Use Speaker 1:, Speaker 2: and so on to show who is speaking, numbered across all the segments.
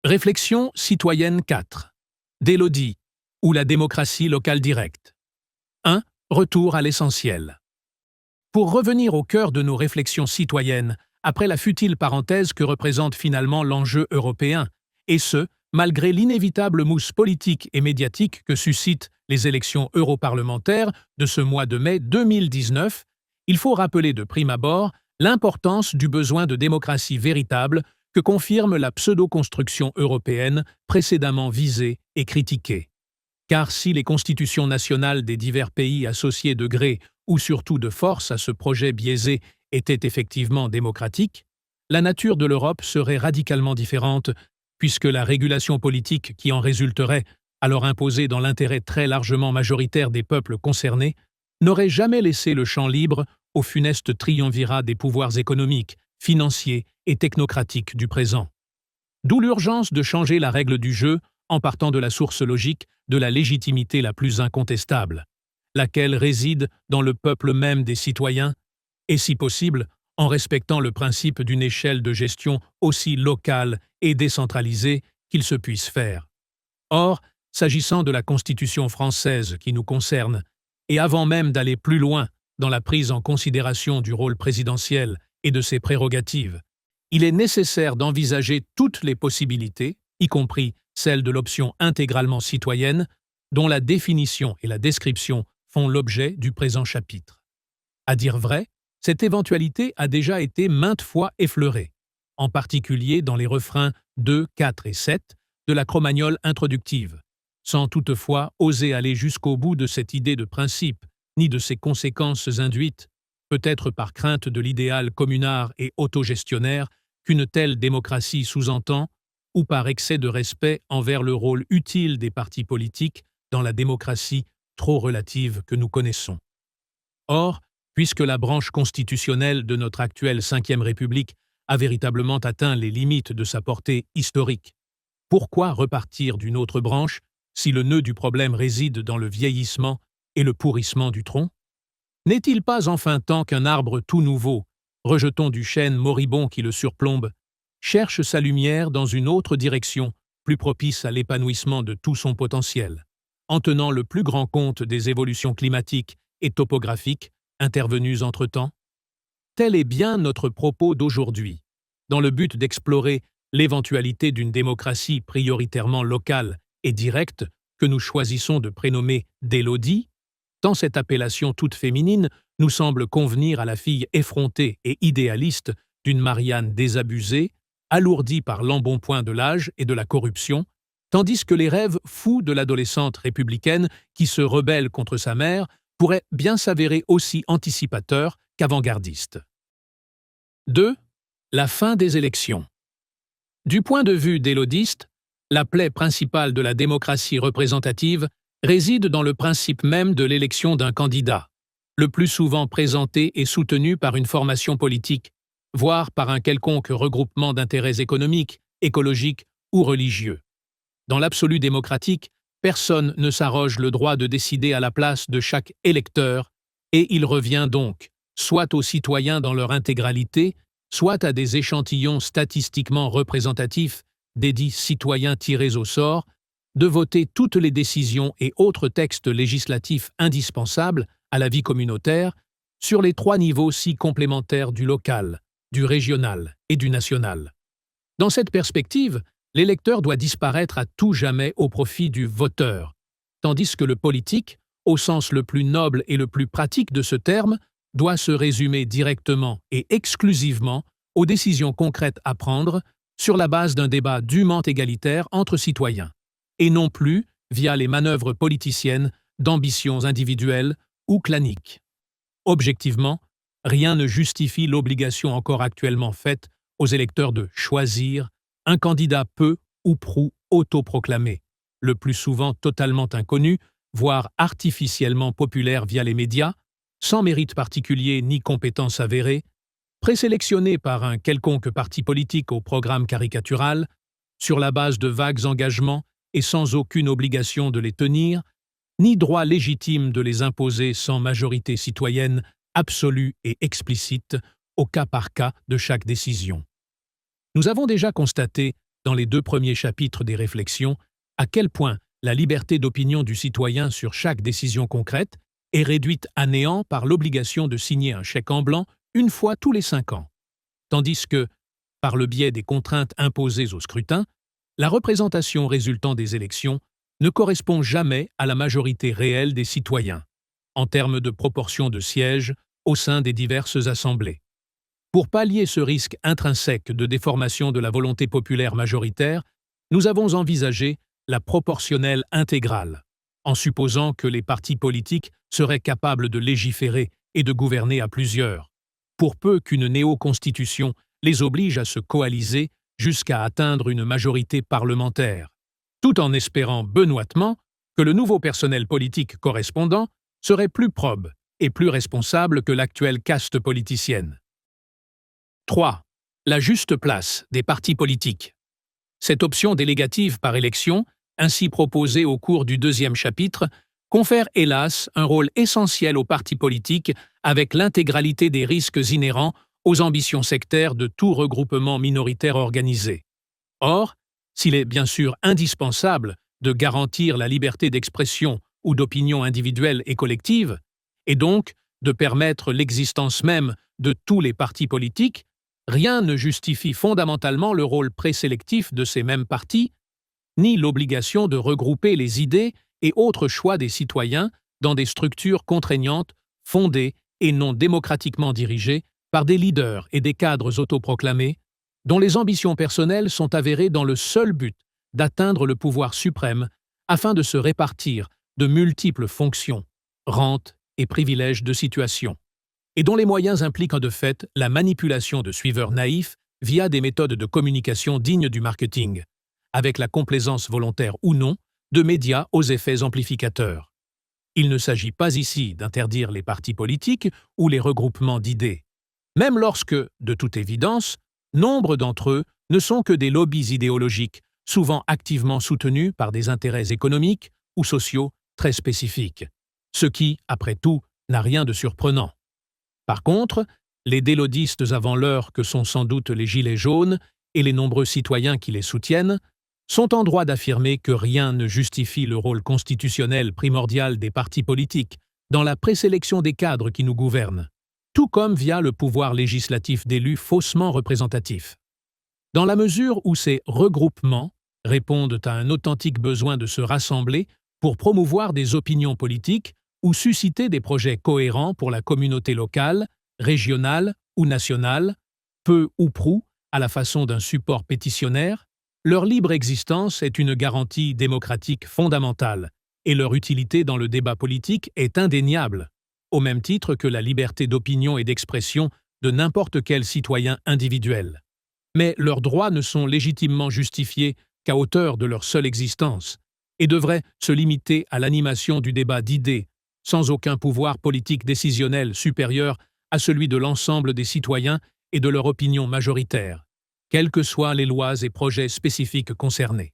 Speaker 1: Réflexion citoyenne 4. D'Élodie, ou la démocratie locale directe. 1. Retour à l'essentiel. Pour revenir au cœur de nos réflexions citoyennes, après la futile parenthèse que représente finalement l'enjeu européen, et ce, malgré l'inévitable mousse politique et médiatique que suscitent les élections europarlementaires de ce mois de mai 2019, il faut rappeler de prime abord l'importance du besoin de démocratie véritable que confirme la pseudo-construction européenne précédemment visée et critiquée. Car si les constitutions nationales des divers pays associés de gré ou surtout de force à ce projet biaisé étaient effectivement démocratiques, la nature de l'Europe serait radicalement différente puisque la régulation politique qui en résulterait, alors imposée dans l'intérêt très largement majoritaire des peuples concernés, n'aurait jamais laissé le champ libre au funeste triumvirat des pouvoirs économiques, financiers et technocratiques du présent. D'où l'urgence de changer la règle du jeu en partant de la source logique de la légitimité la plus incontestable, laquelle réside dans le peuple même des citoyens, et si possible, en respectant le principe d'une échelle de gestion aussi locale et décentralisée qu'il se puisse faire. Or, s'agissant de la Constitution française qui nous concerne, et avant même d'aller plus loin dans la prise en considération du rôle présidentiel et de ses prérogatives, il est nécessaire d'envisager toutes les possibilités, y compris celle de l'option intégralement citoyenne, dont la définition et la description font l'objet du présent chapitre. À dire vrai, cette éventualité a déjà été maintes fois effleurée, en particulier dans les refrains 2, 4 et 7 de la Cro-Magnole introductive, sans toutefois oser aller jusqu'au bout de cette idée de principe, ni de ses conséquences induites, peut-être par crainte de l'idéal communard et autogestionnaire qu'une telle démocratie sous-entend, ou par excès de respect envers le rôle utile des partis politiques dans la démocratie trop relative que nous connaissons. Or, puisque la branche constitutionnelle de notre actuelle Ve République a véritablement atteint les limites de sa portée historique, pourquoi repartir d'une autre branche si le nœud du problème réside dans le vieillissement et le pourrissement du tronc? N'est-il pas enfin temps qu'un arbre tout nouveau, rejeton du chêne moribond qui le surplombe, cherche sa lumière dans une autre direction, plus propice à l'épanouissement de tout son potentiel, en tenant le plus grand compte des évolutions climatiques et topographiques intervenues entre-temps? Tel est bien notre propos d'aujourd'hui, dans le but d'explorer l'éventualité d'une démocratie prioritairement locale et directe que nous choisissons de prénommer d'Élodie, tant cette appellation toute féminine nous semble convenir à la fille effrontée et idéaliste d'une Marianne désabusée, alourdie par l'embonpoint de l'âge et de la corruption, tandis que les rêves fous de l'adolescente républicaine qui se rebelle contre sa mère pourraient bien s'avérer aussi anticipateurs qu'avant-gardistes. 2. La fin des élections. Du point de vue d'élodiste, la plaie principale de la démocratie représentative réside dans le principe même de l'élection d'un candidat, le plus souvent présenté et soutenu par une formation politique, voire par un quelconque regroupement d'intérêts économiques, écologiques ou religieux. Dans l'absolu démocratique, personne ne s'arroge le droit de décider à la place de chaque électeur, et il revient donc, soit aux citoyens dans leur intégralité, soit à des échantillons statistiquement représentatifs, des dits citoyens tirés au sort, de voter toutes les décisions et autres textes législatifs indispensables à la vie communautaire sur les trois niveaux si complémentaires du local, du régional et du national. Dans cette perspective, l'électeur doit disparaître à tout jamais au profit du voteur, tandis que le politique, au sens le plus noble et le plus pratique de ce terme, doit se résumer directement et exclusivement aux décisions concrètes à prendre sur la base d'un débat dûment égalitaire entre citoyens, et non plus via les manœuvres politiciennes d'ambitions individuelles ou claniques. Objectivement, rien ne justifie l'obligation encore actuellement faite aux électeurs de choisir un candidat peu ou prou autoproclamé, le plus souvent totalement inconnu, voire artificiellement populaire via les médias, sans mérite particulier ni compétence avérée, présélectionné par un quelconque parti politique au programme caricatural, sur la base de vagues engagements et sans aucune obligation de les tenir, ni droit légitime de les imposer sans majorité citoyenne absolue et explicite au cas par cas de chaque décision. Nous avons déjà constaté, dans les 2 premiers chapitres des réflexions, à quel point la liberté d'opinion du citoyen sur chaque décision concrète est réduite à néant par l'obligation de signer un chèque en blanc une fois tous les 5 ans. Tandis que, par le biais des contraintes imposées au scrutin, la représentation résultant des élections ne correspond jamais à la majorité réelle des citoyens, en termes de proportion de sièges au sein des diverses assemblées. Pour pallier ce risque intrinsèque de déformation de la volonté populaire majoritaire, nous avons envisagé la proportionnelle intégrale, en supposant que les partis politiques seraient capables de légiférer et de gouverner à plusieurs, pour peu qu'une néo-constitution les oblige à se coaliser jusqu'à atteindre une majorité parlementaire, tout en espérant benoîtement que le nouveau personnel politique correspondant serait plus probe et plus responsable que l'actuelle caste politicienne. 3. La juste place des partis politiques. Cette option délégative par élection, ainsi proposée au cours du 2e chapitre, confère hélas un rôle essentiel aux partis politiques avec l'intégralité des risques inhérents aux ambitions sectaires de tout regroupement minoritaire organisé. Or, s'il est bien sûr indispensable de garantir la liberté d'expression ou d'opinion individuelle et collective, et donc de permettre l'existence même de tous les partis politiques, rien ne justifie fondamentalement le rôle présélectif de ces mêmes partis, ni l'obligation de regrouper les idées et autres choix des citoyens dans des structures contraignantes, fondées et non démocratiquement dirigées par des leaders et des cadres autoproclamés, dont les ambitions personnelles sont avérées dans le seul but d'atteindre le pouvoir suprême afin de se répartir de multiples fonctions, rentes et privilèges de situation, et dont les moyens impliquent de fait la manipulation de suiveurs naïfs via des méthodes de communication dignes du marketing, avec la complaisance volontaire ou non de médias aux effets amplificateurs. Il ne s'agit pas ici d'interdire les partis politiques ou les regroupements d'idées, même lorsque, de toute évidence, nombre d'entre eux ne sont que des lobbies idéologiques, souvent activement soutenus par des intérêts économiques ou sociaux très spécifiques, ce qui, après tout, n'a rien de surprenant. Par contre, les délodistes avant l'heure que sont sans doute les Gilets jaunes et les nombreux citoyens qui les soutiennent sont en droit d'affirmer que rien ne justifie le rôle constitutionnel primordial des partis politiques dans la présélection des cadres qui nous gouvernent, tout comme via le pouvoir législatif d'élus faussement représentatifs. Dans la mesure où ces regroupements répondent à un authentique besoin de se rassembler pour promouvoir des opinions politiques ou susciter des projets cohérents pour la communauté locale, régionale ou nationale, peu ou prou, à la façon d'un support pétitionnaire, leur libre existence est une garantie démocratique fondamentale et leur utilité dans le débat politique est indéniable, au même titre que la liberté d'opinion et d'expression de n'importe quel citoyen individuel. Mais leurs droits ne sont légitimement justifiés qu'à hauteur de leur seule existence et devraient se limiter à l'animation du débat d'idées, sans aucun pouvoir politique décisionnel supérieur à celui de l'ensemble des citoyens et de leur opinion majoritaire, quelles que soient les lois et projets spécifiques concernés.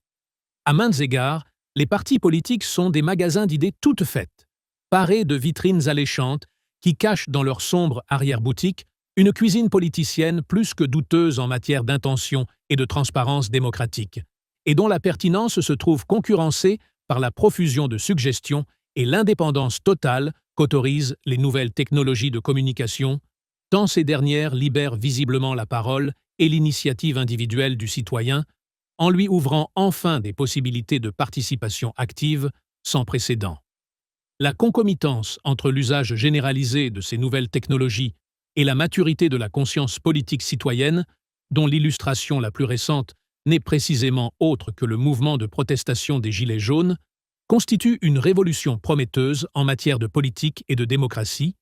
Speaker 1: À maints égards, les partis politiques sont des magasins d'idées toutes faites, parés de vitrines alléchantes qui cachent dans leur sombre arrière-boutique une cuisine politicienne plus que douteuse en matière d'intention et de transparence démocratique, et dont la pertinence se trouve concurrencée par la profusion de suggestions et l'indépendance totale qu'autorisent les nouvelles technologies de communication, tant ces dernières libèrent visiblement la parole et l'initiative individuelle du citoyen, en lui ouvrant enfin des possibilités de participation active sans précédent. La concomitance entre l'usage généralisé de ces nouvelles technologies et la maturité de la conscience politique citoyenne, dont l'illustration la plus récente n'est précisément autre que le mouvement de protestation des Gilets jaunes, constitue une révolution prometteuse en matière de politique et de démocratie,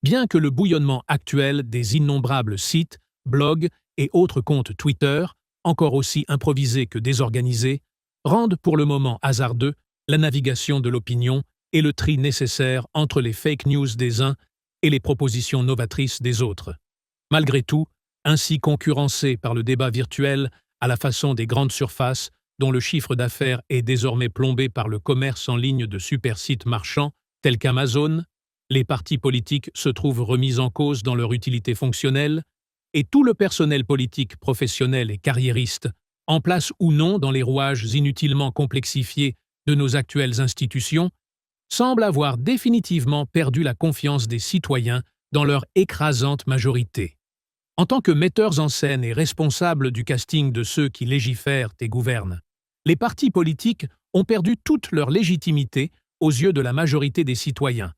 Speaker 1: bien que le bouillonnement actuel des innombrables sites, blogs et autres comptes Twitter, encore aussi improvisés que désorganisés, rendent pour le moment hasardeux la navigation de l'opinion et le tri nécessaire entre les fake news des uns et les propositions novatrices des autres. Malgré tout, ainsi concurrencés par le débat virtuel à la façon des grandes surfaces dont le chiffre d'affaires est désormais plombé par le commerce en ligne de supersites marchands tels qu'Amazon, les partis politiques se trouvent remis en cause dans leur utilité fonctionnelle et tout le personnel politique professionnel et carriériste en place ou non dans les rouages inutilement complexifiés de nos actuelles institutions, semblent avoir définitivement perdu la confiance des citoyens dans leur écrasante majorité. En tant que metteurs en scène et responsables du casting de ceux qui légifèrent et gouvernent, les partis politiques ont perdu toute leur légitimité aux yeux de la majorité des citoyens,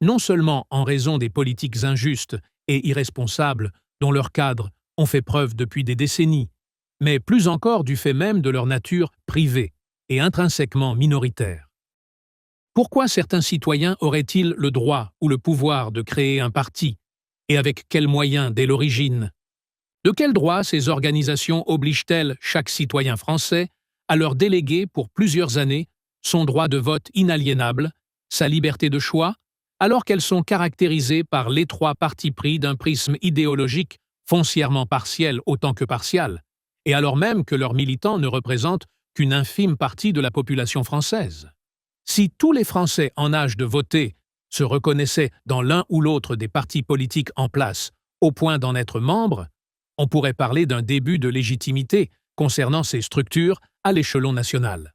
Speaker 1: non seulement en raison des politiques injustes et irresponsables dont leurs cadres ont fait preuve depuis des décennies, mais plus encore du fait même de leur nature privée et intrinsèquement minoritaire. Pourquoi certains citoyens auraient-ils le droit ou le pouvoir de créer un parti, et avec quels moyens dès l'origine? De quel droit ces organisations obligent-elles chaque citoyen français à leur déléguer pour plusieurs années son droit de vote inaliénable, sa liberté de choix, alors qu'elles sont caractérisées par l'étroit parti pris d'un prisme idéologique foncièrement partiel autant que partial, et alors même que leurs militants ne représentent qu'une infime partie de la population française? Si tous les Français en âge de voter se reconnaissaient dans l'un ou l'autre des partis politiques en place, au point d'en être membres, on pourrait parler d'un début de légitimité concernant ces structures à l'échelon national.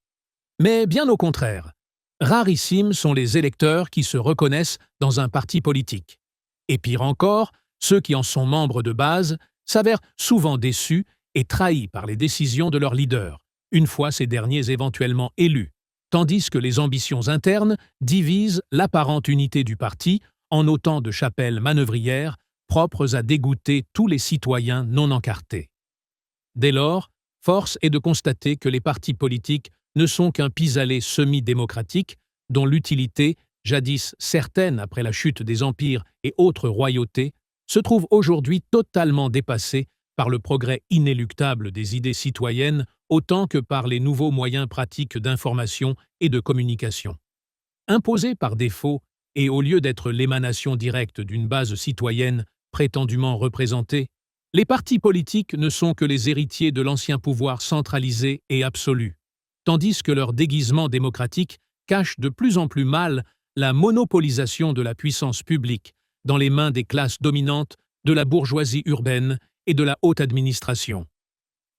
Speaker 1: Mais bien au contraire, rarissimes sont les électeurs qui se reconnaissent dans un parti politique. Et pire encore, ceux qui en sont membres de base s'avèrent souvent déçus et trahis par les décisions de leurs leaders, une fois ces derniers éventuellement élus, tandis que les ambitions internes divisent l'apparente unité du parti en autant de chapelles manœuvrières propres à dégoûter tous les citoyens non encartés. Dès lors, force est de constater que les partis politiques ne sont qu'un pis-aller semi-démocratique dont l'utilité, jadis certaine après la chute des empires et autres royautés, se trouve aujourd'hui totalement dépassée par le progrès inéluctable des idées citoyennes autant que par les nouveaux moyens pratiques d'information et de communication. Imposés par défaut, et au lieu d'être l'émanation directe d'une base citoyenne prétendument représentée, les partis politiques ne sont que les héritiers de l'ancien pouvoir centralisé et absolu, tandis que leur déguisement démocratique cache de plus en plus mal la monopolisation de la puissance publique dans les mains des classes dominantes de la bourgeoisie urbaine et de la haute administration.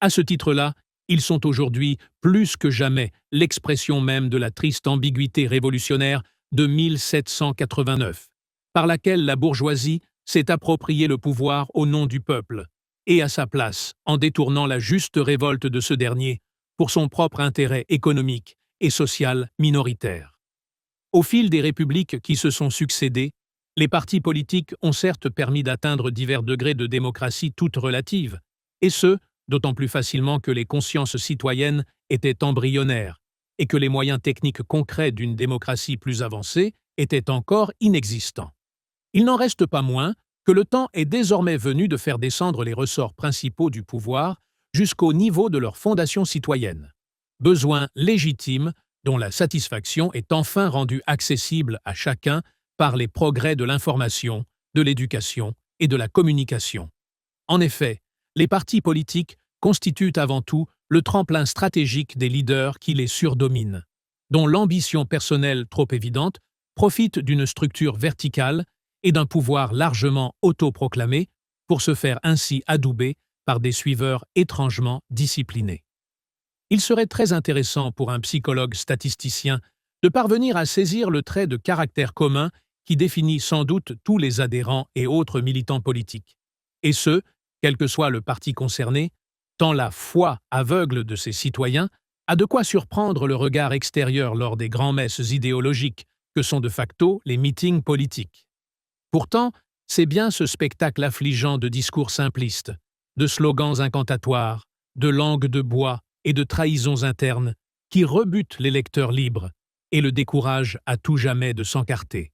Speaker 1: À ce titre-là, ils sont aujourd'hui plus que jamais l'expression même de la triste ambiguïté révolutionnaire de 1789, par laquelle la bourgeoisie s'est approprié le pouvoir au nom du peuple, et à sa place, en détournant la juste révolte de ce dernier pour son propre intérêt économique et social minoritaire. Au fil des républiques qui se sont succédées, les partis politiques ont certes permis d'atteindre divers degrés de démocratie toute relative, et ce, d'autant plus facilement que les consciences citoyennes étaient embryonnaires et que les moyens techniques concrets d'une démocratie plus avancée étaient encore inexistants. Il n'en reste pas moins que le temps est désormais venu de faire descendre les ressorts principaux du pouvoir jusqu'au niveau de leur fondation citoyenne. Besoin légitime dont la satisfaction est enfin rendue accessible à chacun par les progrès de l'information, de l'éducation et de la communication. En effet, les partis politiques constituent avant tout le tremplin stratégique des leaders qui les surdominent, dont l'ambition personnelle trop évidente profite d'une structure verticale et d'un pouvoir largement autoproclamé pour se faire ainsi adouber par des suiveurs étrangement disciplinés. Il serait très intéressant pour un psychologue statisticien de parvenir à saisir le trait de caractère commun qui définit sans doute tous les adhérents et autres militants politiques, et ce, quel que soit le parti concerné, tant la foi aveugle de ses citoyens a de quoi surprendre le regard extérieur lors des grands-messes idéologiques que sont de facto les meetings politiques. Pourtant, c'est bien ce spectacle affligeant de discours simplistes, de slogans incantatoires, de langues de bois et de trahisons internes qui rebute l'électeur libre et le décourage à tout jamais de s'encarter.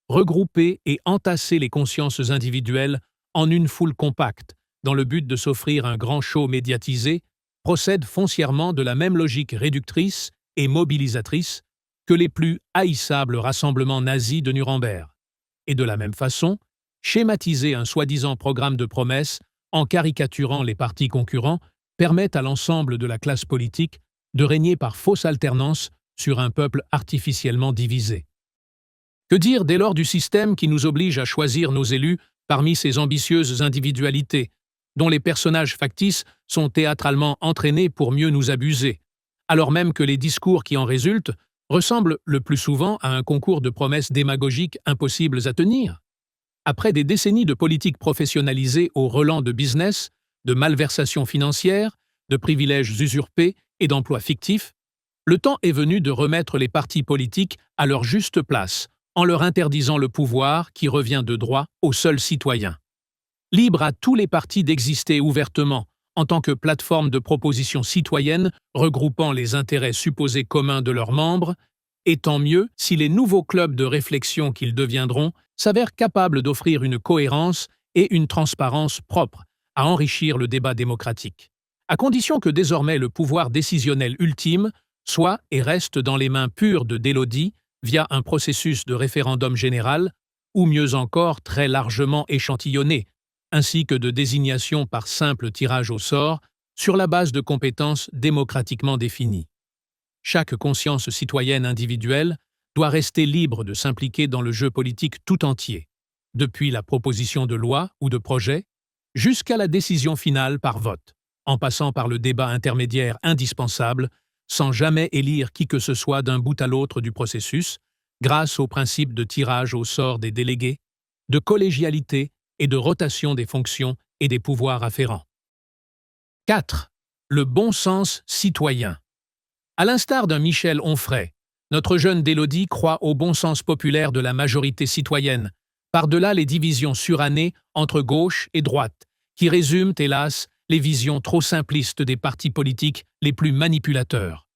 Speaker 1: Regrouper et entasser les consciences individuelles en une foule compacte, dans le but de s'offrir un grand show médiatisé, procède foncièrement de la même logique réductrice et mobilisatrice que les plus haïssables rassemblements nazis de Nuremberg. Et de la même façon, schématiser un soi-disant programme de promesses en caricaturant les partis concurrents permet à l'ensemble de la classe politique de régner par fausse alternance sur un peuple artificiellement divisé. Que dire dès lors du système qui nous oblige à choisir nos élus parmi ces ambitieuses individualités, dont les personnages factices sont théâtralement entraînés pour mieux nous abuser, alors même que les discours qui en résultent ressemblent le plus souvent à un concours de promesses démagogiques impossibles à tenir. Après des décennies de politique professionnalisée au relent de business, de malversations financières, de privilèges usurpés et d'emplois fictifs, le temps est venu de remettre les partis politiques à leur juste place, en leur interdisant le pouvoir qui revient de droit aux seuls citoyens. Libre à tous les partis d'exister ouvertement, en tant que plateforme de propositions citoyennes regroupant les intérêts supposés communs de leurs membres, et tant mieux si les nouveaux clubs de réflexion qu'ils deviendront s'avèrent capables d'offrir une cohérence et une transparence propres à enrichir le débat démocratique, à condition que désormais le pouvoir décisionnel ultime soit et reste dans les mains pures de d'Élodie via un processus de référendum général, ou mieux encore très largement échantillonné, ainsi que de désignation par simple tirage au sort sur la base de compétences démocratiquement définies. Chaque conscience citoyenne individuelle doit rester libre de s'impliquer dans le jeu politique tout entier, depuis la proposition de loi ou de projet jusqu'à la décision finale par vote, en passant par le débat intermédiaire indispensable, sans jamais élire qui que ce soit d'un bout à l'autre du processus, grâce au principe de tirage au sort des délégués, de collégialité et de rotation des fonctions et des pouvoirs afférents. 4. Le bon sens citoyen. À l'instar d'un Michel Onfray, notre jeune d'Élodie croit au bon sens populaire de la majorité citoyenne, par-delà les divisions surannées entre gauche et droite, qui résument, hélas, les visions trop simplistes des partis politiques les plus manipulateurs.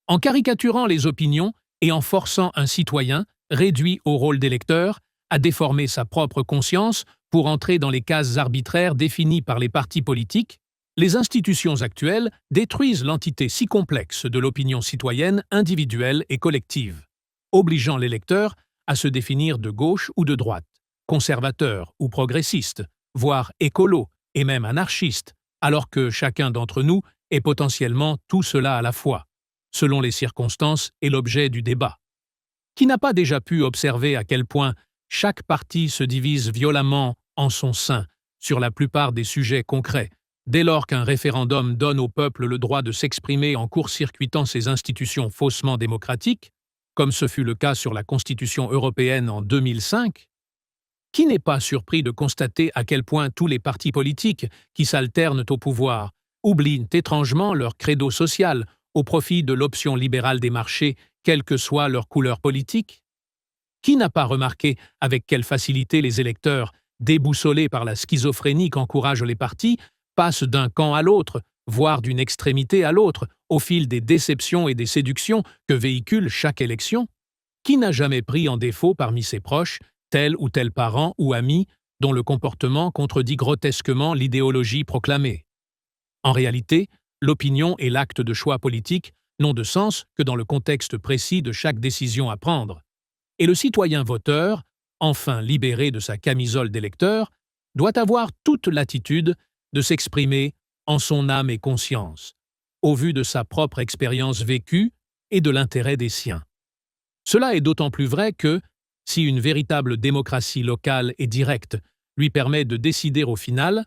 Speaker 1: En caricaturant les opinions et en forçant un citoyen, réduit au rôle d'électeur, à déformer sa propre conscience pour entrer dans les cases arbitraires définies par les partis politiques, les institutions actuelles détruisent l'entité si complexe de l'opinion citoyenne individuelle et collective, obligeant l'électeur à se définir de gauche ou de droite, conservateur ou progressiste, voire écolo et même anarchiste, alors que chacun d'entre nous est potentiellement tout cela à la fois, selon les circonstances et l'objet du débat. Qui n'a pas déjà pu observer à quel point chaque parti se divise violemment en son sein sur la plupart des sujets concrets, dès lors qu'un référendum donne au peuple le droit de s'exprimer en court-circuitant ces institutions faussement démocratiques, comme ce fut le cas sur la Constitution européenne en 2005? Qui n'est pas surpris de constater à quel point tous les partis politiques qui s'alternent au pouvoir oublient étrangement leur credo social au profit de l'option libérale des marchés, quelle que soit leur couleur politique? Qui n'a pas remarqué avec quelle facilité les électeurs, déboussolés par la schizophrénie qu'encouragent les partis, passent d'un camp à l'autre, voire d'une extrémité à l'autre, au fil des déceptions et des séductions que véhicule chaque élection? Qui n'a jamais pris en défaut parmi ses proches tel ou tel parent ou ami dont le comportement contredit grotesquement l'idéologie proclamée? En réalité, l'opinion et l'acte de choix politique n'ont de sens que dans le contexte précis de chaque décision à prendre. Et le citoyen voteur, enfin libéré de sa camisole d'électeur, doit avoir toute latitude de s'exprimer en son âme et conscience, au vu de sa propre expérience vécue et de l'intérêt des siens. Cela est d'autant plus vrai que, si une véritable démocratie locale et directe lui permet de décider au final,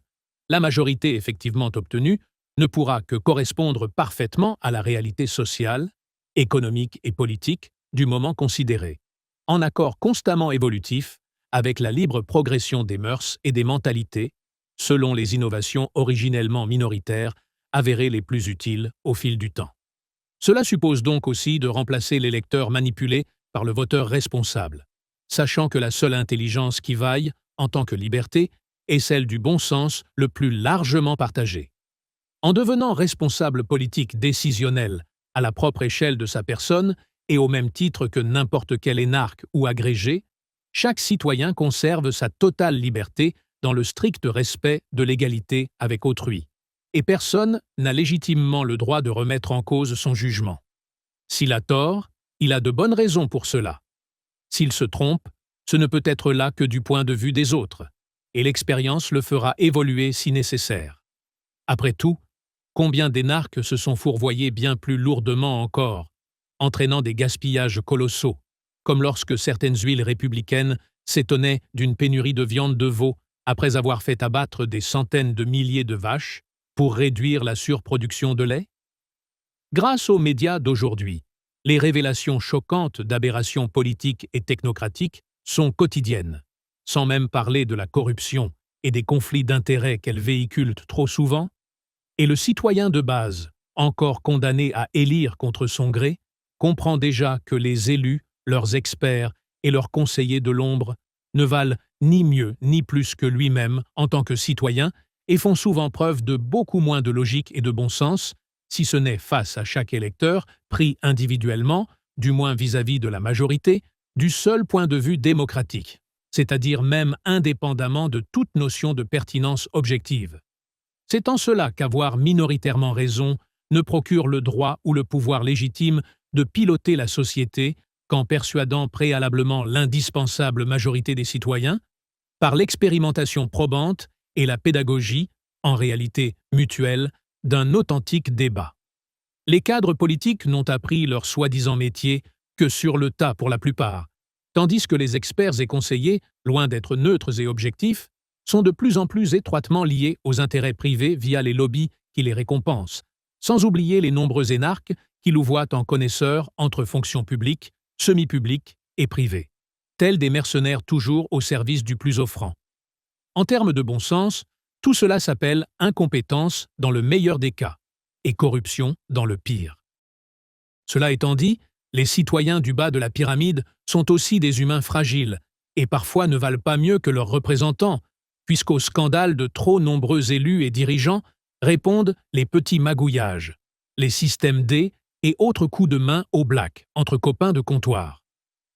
Speaker 1: la majorité effectivement obtenue ne pourra que correspondre parfaitement à la réalité sociale, économique et politique du moment considéré, en accord constamment évolutif avec la libre progression des mœurs et des mentalités, selon les innovations originellement minoritaires avérées les plus utiles au fil du temps. Cela suppose donc aussi de remplacer l'électeur manipulé par le voteur responsable, sachant que la seule intelligence qui vaille, en tant que liberté, est celle du bon sens le plus largement partagé. En devenant responsable politique décisionnel à la propre échelle de sa personne et au même titre que n'importe quel énarque ou agrégé, chaque citoyen conserve sa totale liberté dans le strict respect de l'égalité avec autrui, et personne n'a légitimement le droit de remettre en cause son jugement. S'il a tort, il a de bonnes raisons pour cela. S'il se trompe, ce ne peut être là que du point de vue des autres, et l'expérience le fera évoluer si nécessaire. Après tout, combien d'énarques se sont fourvoyés bien plus lourdement encore, entraînant des gaspillages colossaux, comme lorsque certaines huiles républicaines s'étonnaient d'une pénurie de viande de veau après avoir fait abattre des centaines de milliers de vaches pour réduire la surproduction de lait? Grâce aux médias d'aujourd'hui, les révélations choquantes d'aberrations politiques et technocratiques sont quotidiennes, sans même parler de la corruption et des conflits d'intérêts qu'elles véhiculent trop souvent, et le citoyen de base, encore condamné à élire contre son gré, comprend déjà que les élus, leurs experts et leurs conseillers de l'ombre ne valent ni mieux ni plus que lui-même en tant que citoyen et font souvent preuve de beaucoup moins de logique et de bon sens, si ce n'est face à chaque électeur, pris individuellement, du moins vis-à-vis de la majorité, du seul point de vue démocratique, c'est-à-dire même indépendamment de toute notion de pertinence objective. C'est en cela qu'avoir minoritairement raison ne procure le droit ou le pouvoir légitime de piloter la société qu'en persuadant préalablement l'indispensable majorité des citoyens, par l'expérimentation probante et la pédagogie, en réalité mutuelle, d'un authentique débat. Les cadres politiques n'ont appris leur soi-disant métier que sur le tas pour la plupart, tandis que les experts et conseillers, loin d'être neutres et objectifs, sont de plus en plus étroitement liés aux intérêts privés via les lobbies qui les récompensent, sans oublier les nombreux énarques qui louvoient en connaisseurs entre fonctions publiques, semi-publiques et privées, tels des mercenaires toujours au service du plus offrant. En termes de bon sens, tout cela s'appelle incompétence dans le meilleur des cas et corruption dans le pire. Cela étant dit, les citoyens du bas de la pyramide sont aussi des humains fragiles et parfois ne valent pas mieux que leurs représentants, puisqu'au scandale de trop nombreux élus et dirigeants répondent les petits magouillages, les systèmes D et autres coups de main au black entre copains de comptoir.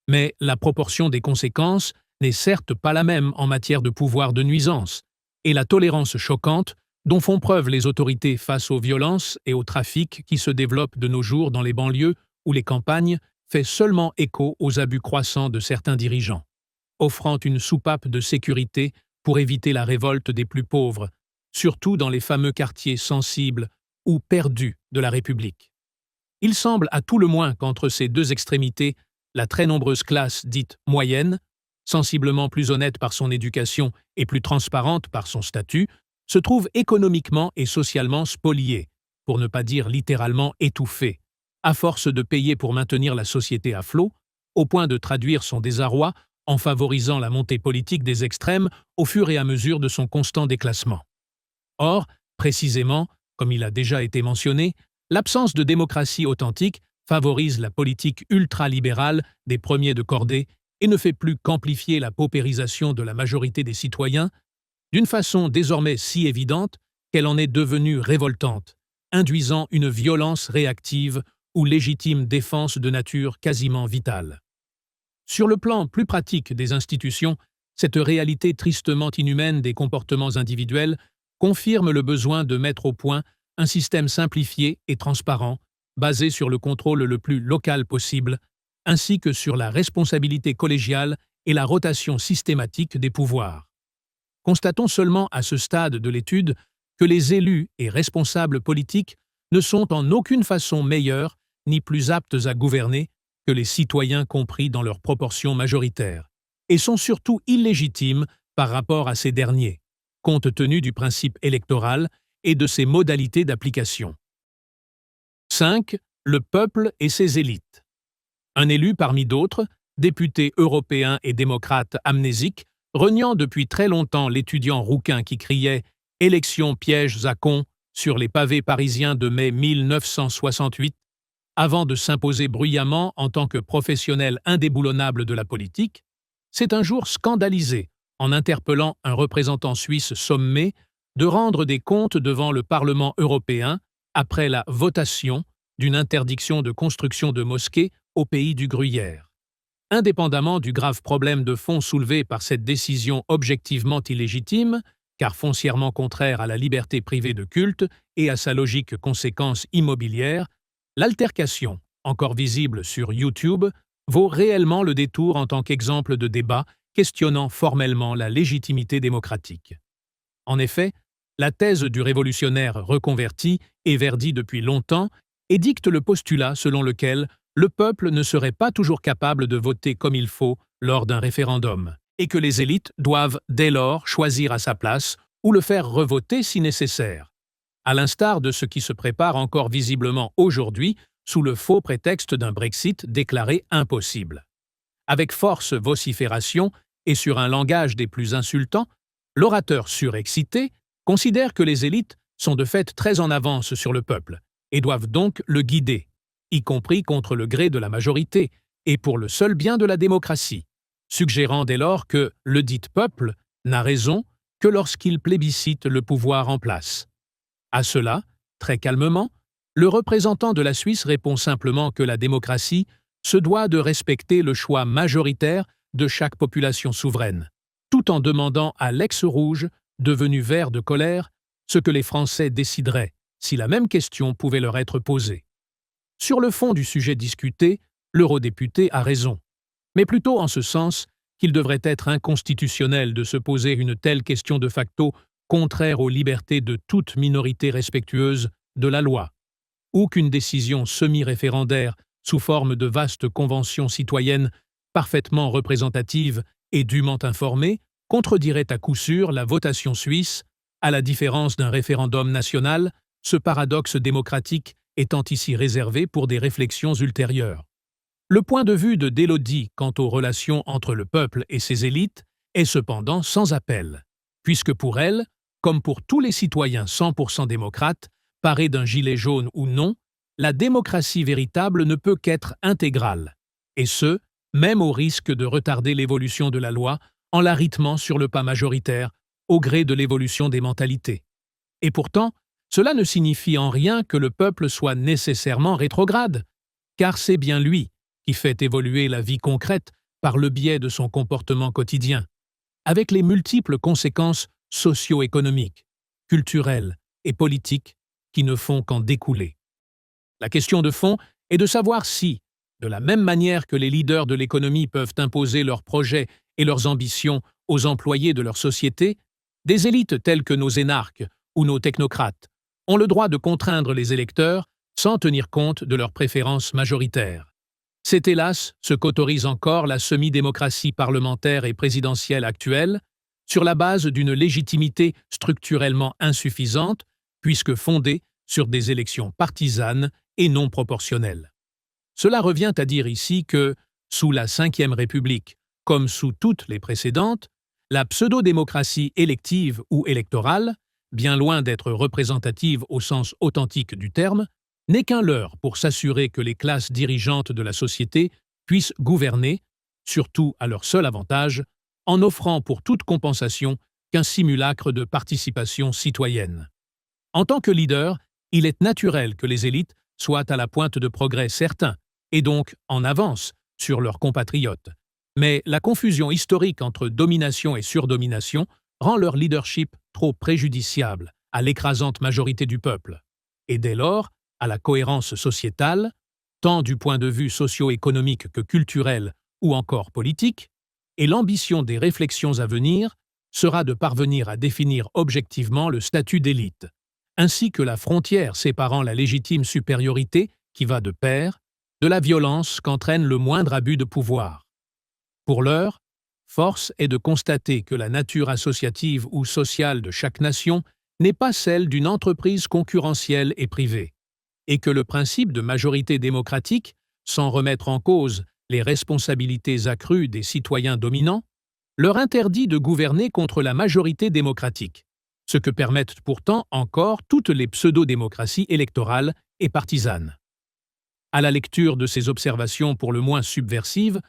Speaker 1: Mais la proportion des conséquences n'est certes pas la même en matière de pouvoir de nuisance, et la tolérance choquante dont font preuve les autorités face aux violences et au trafic qui se développent de nos jours dans les banlieues ou les campagnes fait seulement écho aux abus croissants de certains dirigeants, offrant une soupape de sécurité pour éviter la révolte des plus pauvres, surtout dans les fameux quartiers sensibles ou perdus de la République. Il semble à tout le moins qu'entre ces deux extrémités, la très nombreuse classe dite moyenne, sensiblement plus honnête par son éducation et plus transparente par son statut, se trouve économiquement et socialement spoliée, pour ne pas dire littéralement étouffée, à force de payer pour maintenir la société à flot, au point de traduire son désarroi en favorisant la montée politique des extrêmes au fur et à mesure de son constant déclassement. Or, précisément, comme il a déjà été mentionné, l'absence de démocratie authentique favorise la politique ultralibérale des premiers de cordée et ne fait plus qu'amplifier la paupérisation de la majorité des citoyens, d'une façon désormais si évidente qu'elle en est devenue révoltante, induisant une violence réactive ou légitime défense de nature quasiment vitale. Sur le plan plus pratique des institutions, cette réalité tristement inhumaine des comportements individuels confirme le besoin de mettre au point un système simplifié et transparent, basé sur le contrôle le plus local possible, ainsi que sur la responsabilité collégiale et la rotation systématique des pouvoirs. Constatons seulement à ce stade de l'étude que les élus et responsables politiques ne sont en aucune façon meilleurs ni plus aptes à gouverner que les citoyens compris dans leur proportion majoritaire, et sont surtout illégitimes par rapport à ces derniers, compte tenu du principe électoral et de ses modalités d'application. 5. Le peuple et ses élites. Un élu parmi d'autres, député européen et démocrate amnésique, reniant depuis très longtemps l'étudiant rouquin qui criait « Élection piège à con » sur les pavés parisiens de mai 1968, avant de s'imposer bruyamment en tant que professionnel indéboulonnable de la politique, s'est un jour scandalisé en interpellant un représentant suisse sommé de rendre des comptes devant le Parlement européen après la votation d'une interdiction de construction de mosquées au pays du Gruyère. Indépendamment du grave problème de fond soulevé par cette décision objectivement illégitime, car foncièrement contraire à la liberté privée de culte et à sa logique conséquence immobilière, l'altercation, encore visible sur YouTube, vaut réellement le détour en tant qu'exemple de débat questionnant formellement la légitimité démocratique. En effet, la thèse du révolutionnaire reconverti est verdie depuis longtemps et dicte le postulat selon lequel le peuple ne serait pas toujours capable de voter comme il faut lors d'un référendum, et que les élites doivent dès lors choisir à sa place ou le faire revoter si nécessaire, à l'instar de ce qui se prépare encore visiblement aujourd'hui sous le faux prétexte d'un Brexit déclaré impossible. Avec force vocifération et sur un langage des plus insultants, l'orateur surexcité considère que les élites sont de fait très en avance sur le peuple et doivent donc le guider, y compris contre le gré de la majorité et pour le seul bien de la démocratie, suggérant dès lors que le dit peuple n'a raison que lorsqu'il plébiscite le pouvoir en place. À cela, très calmement, le représentant de la Suisse répond simplement que la démocratie se doit de respecter le choix majoritaire de chaque population souveraine, tout en demandant à l'ex-rouge, devenu vert de colère, ce que les Français décideraient si la même question pouvait leur être posée. Sur le fond du sujet discuté, l'eurodéputé a raison, mais plutôt en ce sens qu'il devrait être inconstitutionnel de se poser une telle question de facto contraire aux libertés de toute minorité respectueuse de la loi, ou qu'une décision semi-référendaire sous forme de vastes conventions citoyennes parfaitement représentatives et dûment informées contredirait à coup sûr la votation suisse, à la différence d'un référendum national, ce paradoxe démocratique étant ici réservé pour des réflexions ultérieures. Le point de vue de Délaudy quant aux relations entre le peuple et ses élites est cependant sans appel, puisque pour elle, comme pour tous les citoyens 100% démocrates, parés d'un gilet jaune ou non, la démocratie véritable ne peut qu'être intégrale, et ce, même au risque de retarder l'évolution de la loi en la rythmant sur le pas majoritaire, au gré de l'évolution des mentalités. Et pourtant, cela ne signifie en rien que le peuple soit nécessairement rétrograde, car c'est bien lui qui fait évoluer la vie concrète par le biais de son comportement quotidien, avec les multiples conséquences socio-économiques, culturelles et politiques qui ne font qu'en découler. La question de fond est de savoir si, de la même manière que les leaders de l'économie peuvent imposer leurs projets et leurs ambitions aux employés de leur société, des élites telles que nos énarques ou nos technocrates ont le droit de contraindre les électeurs sans tenir compte de leurs préférences majoritaires. C'est hélas ce qu'autorise encore la semi-démocratie parlementaire et présidentielle actuelle, sur la base d'une légitimité structurellement insuffisante, puisque fondée sur des élections partisanes et non proportionnelles. Cela revient à dire ici que, sous la Ve République, comme sous toutes les précédentes, la pseudo-démocratie élective ou électorale, bien loin d'être représentative au sens authentique du terme, n'est qu'un leurre pour s'assurer que les classes dirigeantes de la société puissent gouverner, surtout à leur seul avantage, en offrant pour toute compensation qu'un simulacre de participation citoyenne. En tant que leader, il est naturel que les élites soient à la pointe de progrès certains, et donc en avance sur leurs compatriotes. Mais la confusion historique entre domination et surdomination rend leur leadership trop préjudiciable à l'écrasante majorité du peuple, et dès lors à la cohérence sociétale, tant du point de vue socio-économique que culturel ou encore politique, et l'ambition des réflexions à venir sera de parvenir à définir objectivement le statut d'élite, ainsi que la frontière séparant la légitime supériorité, qui va de pair, de la violence qu'entraîne le moindre abus de pouvoir. Pour l'heure, force est de constater que la nature associative ou sociale de chaque nation n'est pas celle d'une entreprise concurrentielle et privée, et que le principe de majorité démocratique, sans remettre en cause les responsabilités accrues des citoyens dominants, leur interdit de gouverner contre la majorité démocratique, ce que permettent pourtant encore toutes les pseudo-démocraties électorales et partisanes. À la lecture de ces observations pour le moins subversives,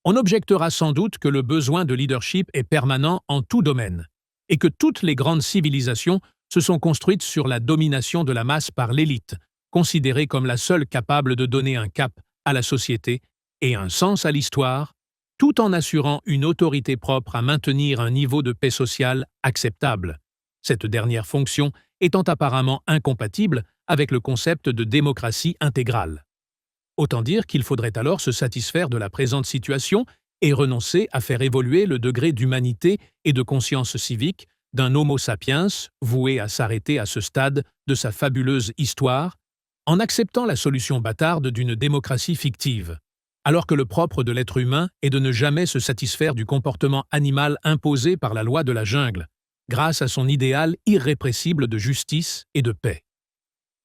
Speaker 1: on objectera sans doute que le besoin de leadership est permanent en tout domaine, et que toutes les grandes civilisations se sont construites sur la domination de la masse par l'élite, considérée comme la seule capable de donner un cap à la société et un sens à l'histoire, tout en assurant une autorité propre à maintenir un niveau de paix sociale acceptable, cette dernière fonction étant apparemment incompatible avec le concept de démocratie intégrale. Autant dire qu'il faudrait alors se satisfaire de la présente situation et renoncer à faire évoluer le degré d'humanité et de conscience civique d'un Homo sapiens voué à s'arrêter à ce stade de sa fabuleuse histoire, en acceptant la solution bâtarde d'une démocratie fictive, alors que le propre de l'être humain est de ne jamais se satisfaire du comportement animal imposé par la loi de la jungle, grâce à son idéal irrépressible de justice et de paix.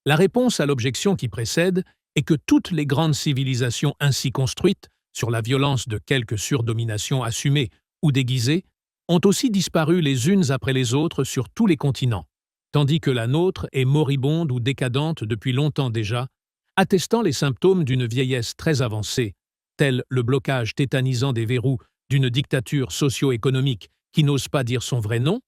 Speaker 1: La réponse à l'objection qui précède est que toutes les grandes civilisations ainsi construites, sur la violence de quelques surdominations assumées ou déguisées, ont aussi disparu les unes après les autres sur tous les continents, tandis que la nôtre est moribonde ou décadente depuis longtemps déjà, attestant les symptômes d'une vieillesse très avancée, tels le blocage tétanisant des verrous d'une dictature socio-économique qui n'ose pas dire son vrai nom,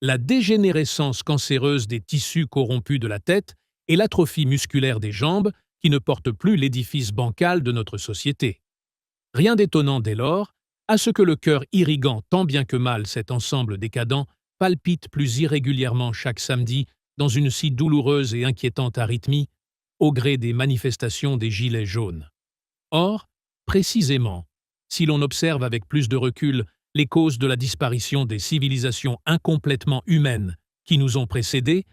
Speaker 1: la dégénérescence cancéreuse des tissus corrompus de la tête et l'atrophie musculaire des jambes qui ne portent plus l'édifice bancal de notre société. Rien d'étonnant dès lors à ce que le cœur irriguant tant bien que mal cet ensemble décadent palpite plus irrégulièrement chaque samedi dans une si douloureuse et inquiétante arythmie, au gré des manifestations des gilets jaunes. Or, précisément, si l'on observe avec plus de recul les causes de la disparition des civilisations incomplètement humaines qui nous ont précédées,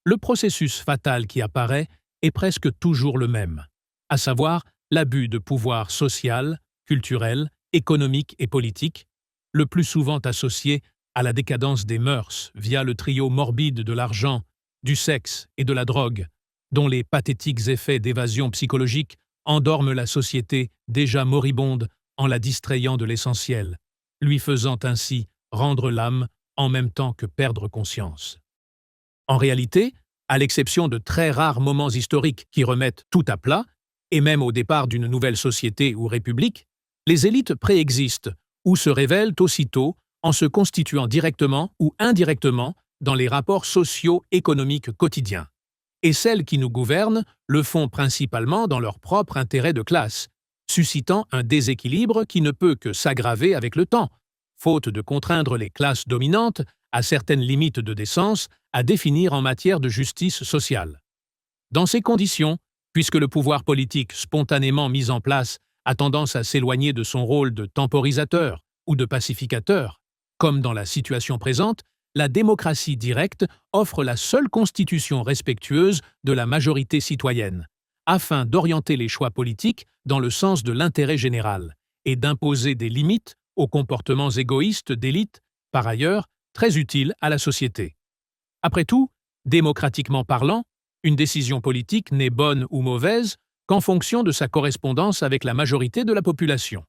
Speaker 1: le processus fatal qui apparaît est presque toujours le même, à savoir l'abus de pouvoir social, culturel, économique et politique, le plus souvent associé à la décadence des mœurs via le trio morbide de l'argent, du sexe et de la drogue, dont les pathétiques effets d'évasion psychologique endorment la société déjà moribonde en la distrayant de l'essentiel, lui faisant ainsi rendre l'âme en même temps que perdre conscience. En réalité, à l'exception de très rares moments historiques qui remettent tout à plat, et même au départ d'une nouvelle société ou république, les élites préexistent ou se révèlent aussitôt en se constituant directement ou indirectement dans les rapports socio-économiques quotidiens. Et celles qui nous gouvernent le font principalement dans leur propre intérêt de classe, suscitant un déséquilibre qui ne peut que s'aggraver avec le temps, faute de contraindre les classes dominantes à certaines limites de décence à définir en matière de justice sociale. Dans ces conditions, puisque le pouvoir politique spontanément mis en place a tendance à s'éloigner de son rôle de temporisateur ou de pacificateur, comme dans la situation présente, la démocratie directe offre la seule constitution respectueuse de la majorité citoyenne, afin d'orienter les choix politiques dans le sens de l'intérêt général et d'imposer des limites aux comportements égoïstes d'élites, par ailleurs très utiles à la société. Après tout, démocratiquement parlant, une décision politique n'est bonne ou mauvaise qu'en fonction de sa correspondance avec la majorité de la population.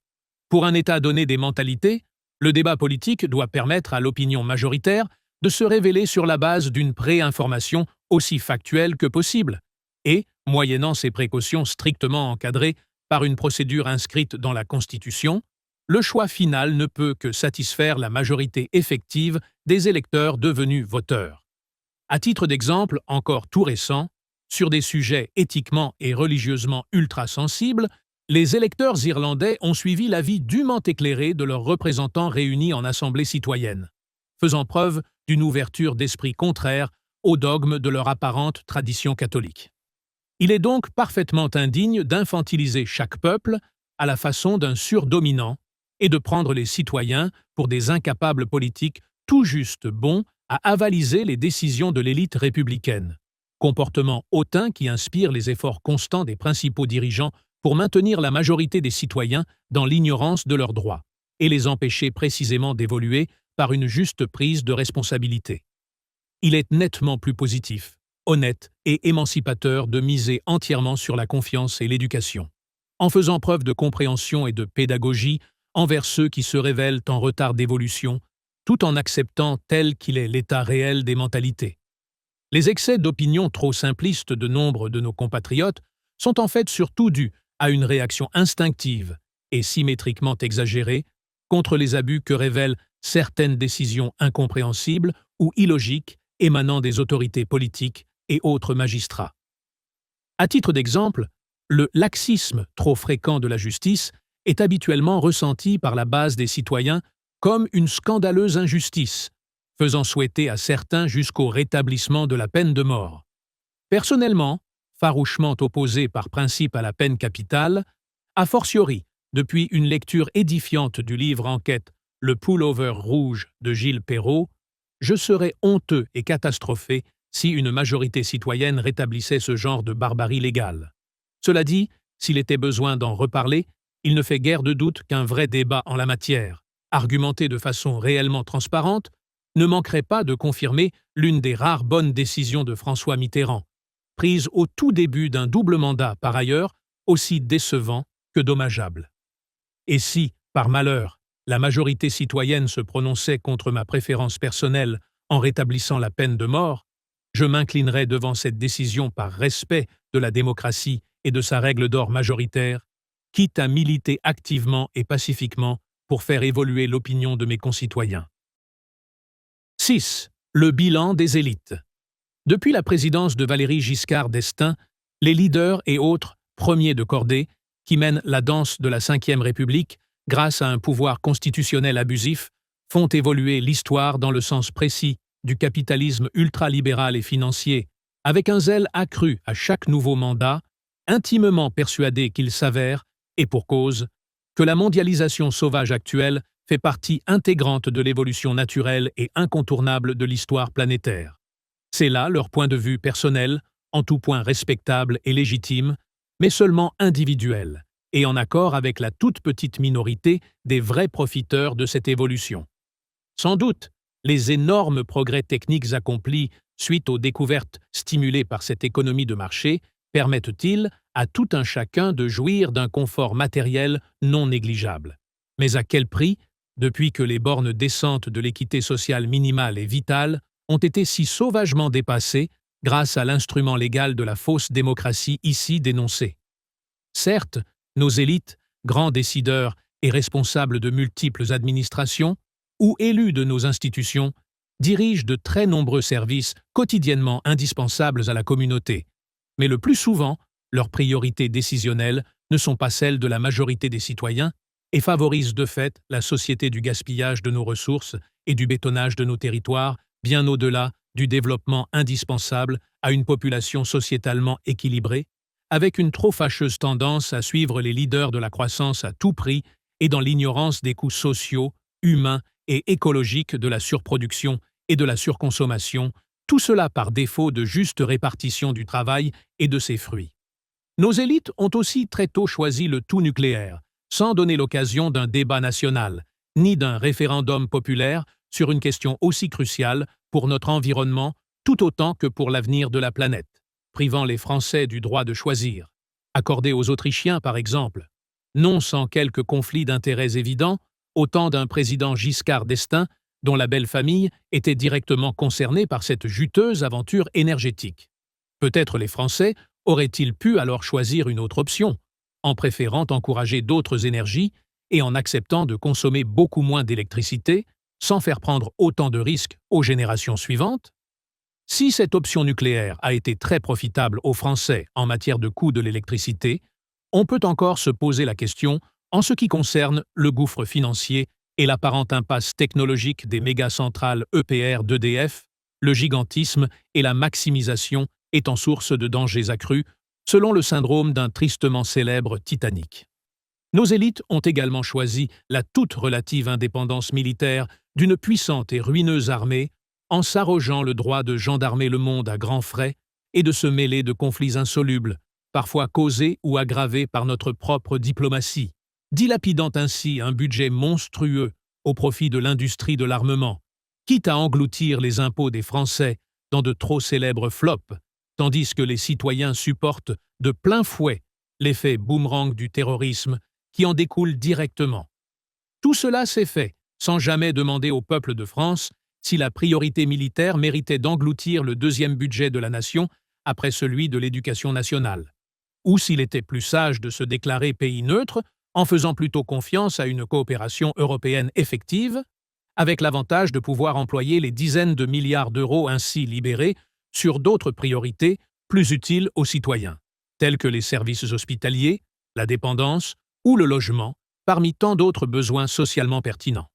Speaker 1: Pour un État donné des mentalités, le débat politique doit permettre à l'opinion majoritaire de se révéler sur la base d'une pré-information aussi factuelle que possible et, moyennant ces précautions strictement encadrées par une procédure inscrite dans la Constitution, le choix final ne peut que satisfaire la majorité effective des électeurs devenus voteurs. À titre d'exemple encore tout récent, sur des sujets éthiquement et religieusement ultra-sensibles, les électeurs irlandais ont suivi l'avis dûment éclairé de leurs représentants réunis en assemblée citoyenne, faisant preuve d'une ouverture d'esprit contraire aux dogmes de leur apparente tradition catholique. Il est donc parfaitement indigne d'infantiliser chaque peuple à la façon d'un surdominant et de prendre les citoyens pour des incapables politiques tout juste bons à avaliser les décisions de l'élite républicaine, comportement hautain qui inspire les efforts constants des principaux dirigeants pour maintenir la majorité des citoyens dans l'ignorance de leurs droits et les empêcher précisément d'évoluer par une juste prise de responsabilité. Il est nettement plus positif, honnête et émancipateur de miser entièrement sur la confiance et l'éducation, en faisant preuve de compréhension et de pédagogie envers ceux qui se révèlent en retard d'évolution, tout en acceptant tel qu'il est l'état réel des mentalités. Les excès d'opinion trop simplistes de nombre de nos compatriotes sont en fait surtout dus à une réaction instinctive et symétriquement exagérée contre les abus que révèlent certaines décisions incompréhensibles ou illogiques émanant des autorités politiques et autres magistrats. À titre d'exemple, le laxisme trop fréquent de la justice est habituellement ressenti par la base des citoyens comme une scandaleuse injustice, faisant souhaiter à certains jusqu'au rétablissement de la peine de mort. Personnellement, farouchement opposé par principe à la peine capitale, a fortiori, depuis une lecture édifiante du livre enquête Le Pullover rouge de Gilles Perrault, je serais honteux et catastrophé si une majorité citoyenne rétablissait ce genre de barbarie légale. Cela dit, s'il était besoin d'en reparler, il ne fait guère de doute qu'un vrai débat en la matière, argumenté de façon réellement transparente, ne manquerait pas de confirmer l'une des rares bonnes décisions de François Mitterrand, prise au tout début d'un double mandat par ailleurs aussi décevant que dommageable. Et si, par malheur, la majorité citoyenne se prononçait contre ma préférence personnelle en rétablissant la peine de mort, je m'inclinerais devant cette décision par respect de la démocratie et de sa règle d'or majoritaire, quitte à militer activement et pacifiquement pour faire évoluer l'opinion de mes concitoyens. 6. Le bilan des élites. Depuis la présidence de Valéry Giscard d'Estaing, les leaders et autres premiers de cordée qui mènent la danse de la Ve République grâce à un pouvoir constitutionnel abusif font évoluer l'histoire dans le sens précis du capitalisme ultralibéral et financier, avec un zèle accru à chaque nouveau mandat, intimement persuadés qu'il s'avère, et pour cause, que la mondialisation sauvage actuelle fait partie intégrante de l'évolution naturelle et incontournable de l'histoire planétaire. C'est là leur point de vue personnel, en tout point respectable et légitime, mais seulement individuel, et en accord avec la toute petite minorité des vrais profiteurs de cette évolution. Sans doute, les énormes progrès techniques accomplis suite aux découvertes stimulées par cette économie de marché permettent-ils à tout un chacun de jouir d'un confort matériel non négligeable. Mais à quel prix, depuis que les bornes décentes de l'équité sociale minimale et vitale ont été si sauvagement dépassées grâce à l'instrument légal de la fausse démocratie ici dénoncée? Certes, nos élites, grands décideurs et responsables de multiples administrations, ou élus de nos institutions, dirigent de très nombreux services quotidiennement indispensables à la communauté. Mais le plus souvent, leurs priorités décisionnelles ne sont pas celles de la majorité des citoyens et favorisent de fait la société du gaspillage de nos ressources et du bétonnage de nos territoires, bien au-delà du développement indispensable à une population sociétalement équilibrée, avec une trop fâcheuse tendance à suivre les leaders de la croissance à tout prix et dans l'ignorance des coûts sociaux, humains et écologiques de la surproduction et de la surconsommation, tout cela par défaut de juste répartition du travail et de ses fruits. Nos élites ont aussi très tôt choisi le tout nucléaire, sans donner l'occasion d'un débat national, ni d'un référendum populaire sur une question aussi cruciale pour notre environnement tout autant que pour l'avenir de la planète, privant les Français du droit de choisir, accordé aux Autrichiens par exemple, non sans quelques conflits d'intérêts évidents, au temps d'un président Giscard d'Estaing dont la belle famille était directement concernée par cette juteuse aventure énergétique. Peut-être les Français auraient-ils pu alors choisir une autre option, en préférant encourager d'autres énergies et en acceptant de consommer beaucoup moins d'électricité, sans faire prendre autant de risques aux générations suivantes? Si cette option nucléaire a été très profitable aux Français en matière de coût de l'électricité, on peut encore se poser la question en ce qui concerne le gouffre financier et l'apparente impasse technologique des mégacentrales EPR d'EDF, le gigantisme et la maximisation étant source de dangers accrus, selon le syndrome d'un tristement célèbre Titanic. Nos élites ont également choisi la toute relative indépendance militaire d'une puissante et ruineuse armée en s'arrogeant le droit de gendarmer le monde à grands frais et de se mêler de conflits insolubles, parfois causés ou aggravés par notre propre diplomatie, dilapidant ainsi un budget monstrueux au profit de l'industrie de l'armement, quitte à engloutir les impôts des Français dans de trop célèbres flops, tandis que les citoyens supportent de plein fouet l'effet boomerang du terrorisme qui en découle directement. Tout cela s'est fait sans jamais demander au peuple de France si la priorité militaire méritait d'engloutir le deuxième budget de la nation après celui de l'éducation nationale, ou s'il était plus sage de se déclarer pays neutre en faisant plutôt confiance à une coopération européenne effective, avec l'avantage de pouvoir employer les dizaines de milliards d'euros ainsi libérés sur d'autres priorités plus utiles aux citoyens, telles que les services hospitaliers, la dépendance ou le logement, parmi tant d'autres besoins socialement pertinents.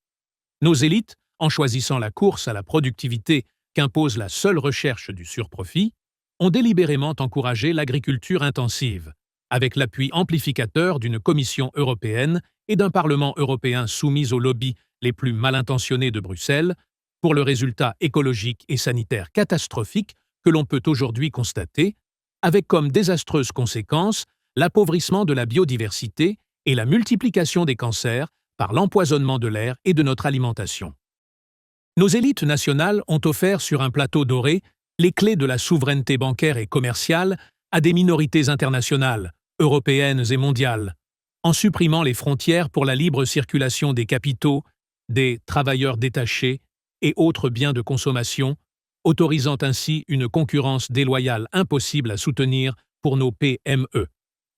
Speaker 1: Nos élites, en choisissant la course à la productivité qu'impose la seule recherche du surprofit, ont délibérément encouragé l'agriculture intensive, avec l'appui amplificateur d'une Commission européenne et d'un Parlement européen soumis aux lobbies les plus mal intentionnés de Bruxelles, pour le résultat écologique et sanitaire catastrophique que l'on peut aujourd'hui constater, avec comme désastreuse conséquence l'appauvrissement de la biodiversité et la multiplication des cancers par l'empoisonnement de l'air et de notre alimentation. Nos élites nationales ont offert sur un plateau doré les clés de la souveraineté bancaire et commerciale à des minorités internationales, européennes et mondiales, en supprimant les frontières pour la libre circulation des capitaux, des travailleurs détachés et autres biens de consommation, autorisant ainsi une concurrence déloyale impossible à soutenir pour nos PME,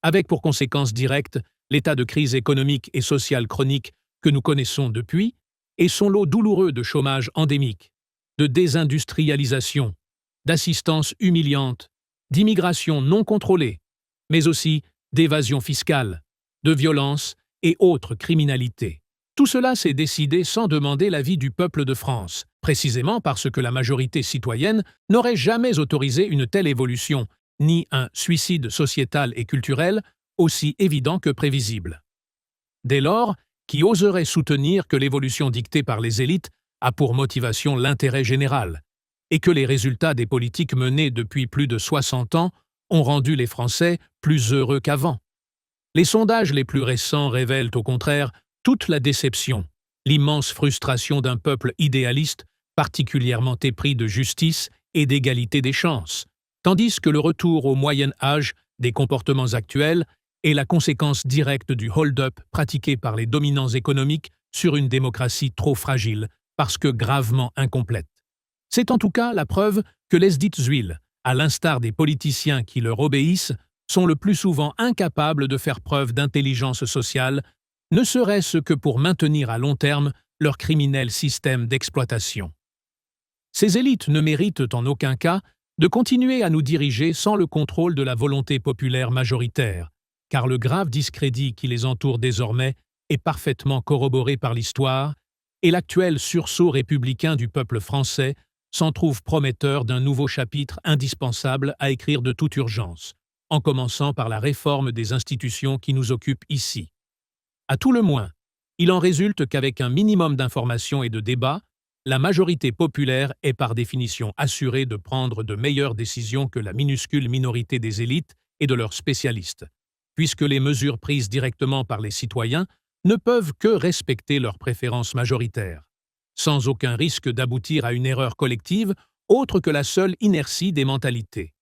Speaker 1: avec pour conséquence directe l'état de crise économique et sociale chronique que nous connaissons depuis et son lot douloureux de chômage endémique, de désindustrialisation, d'assistance humiliante, d'immigration non contrôlée, mais aussi d'évasion fiscale, de violence et autres criminalités. Tout cela s'est décidé sans demander l'avis du peuple de France, précisément parce que la majorité citoyenne n'aurait jamais autorisé une telle évolution, ni un suicide sociétal et culturel aussi évident que prévisible. Dès lors, qui oserait soutenir que l'évolution dictée par les élites a pour motivation l'intérêt général, et que les résultats des politiques menées depuis plus de 60 ans ont rendu les Français plus heureux qu'avant? Les sondages les plus récents révèlent au contraire toute la déception, l'immense frustration d'un peuple idéaliste particulièrement épris de justice et d'égalité des chances, tandis que le retour au Moyen Âge des comportements actuels est la conséquence directe du hold-up pratiqué par les dominants économiques sur une démocratie trop fragile parce que gravement incomplète. C'est en tout cas la preuve que lesdites huiles, à l'instar des politiciens qui leur obéissent, sont le plus souvent incapables de faire preuve d'intelligence sociale, ne serait-ce que pour maintenir à long terme leur criminel système d'exploitation. Ces élites ne méritent en aucun cas de continuer à nous diriger sans le contrôle de la volonté populaire majoritaire, car le grave discrédit qui les entoure désormais est parfaitement corroboré par l'histoire, et l'actuel sursaut républicain du peuple français s'en trouve prometteur d'un nouveau chapitre indispensable à écrire de toute urgence, en commençant par la réforme des institutions qui nous occupent ici. À tout le moins, il en résulte qu'avec un minimum d'information et de débat, la majorité populaire est par définition assurée de prendre de meilleures décisions que la minuscule minorité des élites et de leurs spécialistes, puisque les mesures prises directement par les citoyens ne peuvent que respecter leurs préférences majoritaires, sans aucun risque d'aboutir à une erreur collective autre que la seule inertie des mentalités.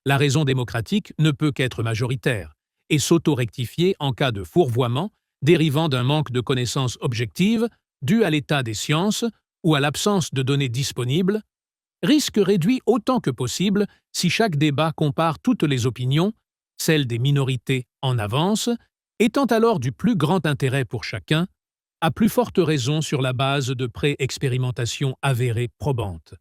Speaker 1: La raison démocratique ne peut qu'être majoritaire et s'auto-rectifier en cas de fourvoiement dérivant d'un manque de connaissances objectives dû à l'état des sciences ou à l'absence de données disponibles, risque réduit autant que possible si chaque débat compare toutes les opinions, celles des minorités en avance, étant alors du plus grand intérêt pour chacun, à plus forte raison sur la base de pré-expérimentations avérées probantes.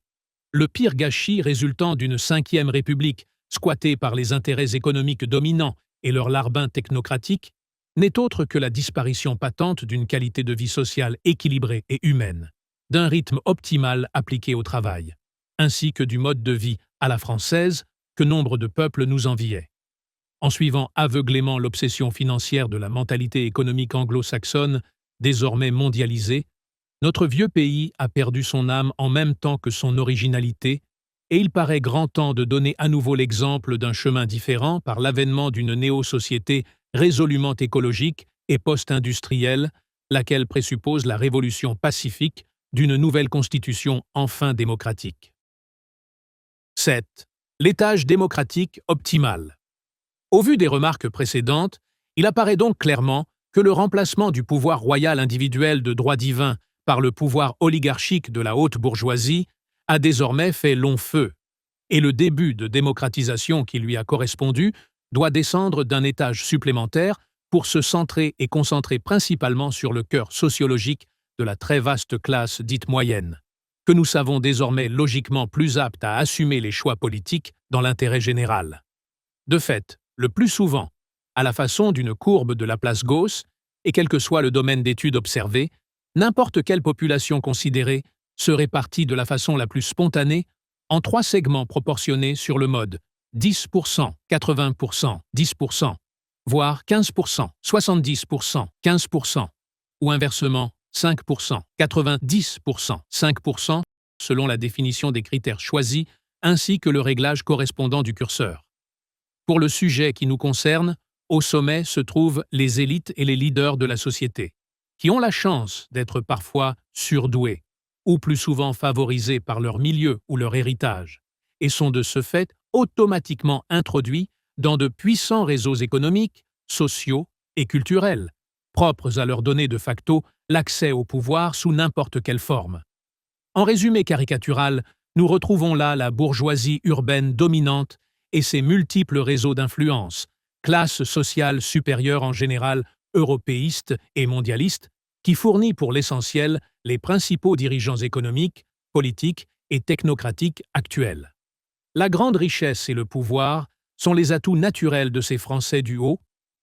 Speaker 1: Le pire gâchis résultant d'une 5e République squattée par les intérêts économiques dominants et leurs larbins technocratiques n'est autre que la disparition patente d'une qualité de vie sociale équilibrée et humaine, d'un rythme optimal appliqué au travail, ainsi que du mode de vie à la française que nombre de peuples nous enviaient. En suivant aveuglément l'obsession financière de la mentalité économique anglo-saxonne, désormais mondialisée, notre vieux pays a perdu son âme en même temps que son originalité, et il paraît grand temps de donner à nouveau l'exemple d'un chemin différent par l'avènement d'une néo-société résolument écologique et post-industrielle, laquelle présuppose la révolution pacifique d'une nouvelle constitution enfin démocratique. 7. L'étage démocratique optimal. Au vu des remarques précédentes, il apparaît donc clairement que le remplacement du pouvoir royal individuel de droit divin par le pouvoir oligarchique de la haute bourgeoisie a désormais fait long feu, et le début de démocratisation qui lui a correspondu doit descendre d'un étage supplémentaire pour se centrer et concentrer principalement sur le cœur sociologique de la très vaste classe dite moyenne, que nous savons désormais logiquement plus apte à assumer les choix politiques dans l'intérêt général. De fait, le plus souvent, à la façon d'une courbe de Laplace-Gauss, et quel que soit le domaine d'étude observé, n'importe quelle population considérée se répartit de la façon la plus spontanée en 3 segments proportionnés sur le mode 10%, 80%, 10%, voire 15%, 70%, 15%, ou inversement 5%, 90%, 5%, selon la définition des critères choisis ainsi que le réglage correspondant du curseur. Pour le sujet qui nous concerne, Au sommet se trouvent les élites et les leaders de la société, qui ont la chance d'être parfois surdoués, ou plus souvent favorisés par leur milieu ou leur héritage, et sont de ce fait automatiquement introduits dans de puissants réseaux économiques, sociaux et culturels, propres à leur donner de facto l'accès au pouvoir sous n'importe quelle forme. En résumé caricatural, nous retrouvons là la bourgeoisie urbaine dominante et ses multiples réseaux d'influence, classe sociale supérieure en général européiste et mondialiste, qui fournit pour l'essentiel les principaux dirigeants économiques, politiques et technocratiques actuels. La grande richesse et le pouvoir sont les atouts naturels de ces Français du haut,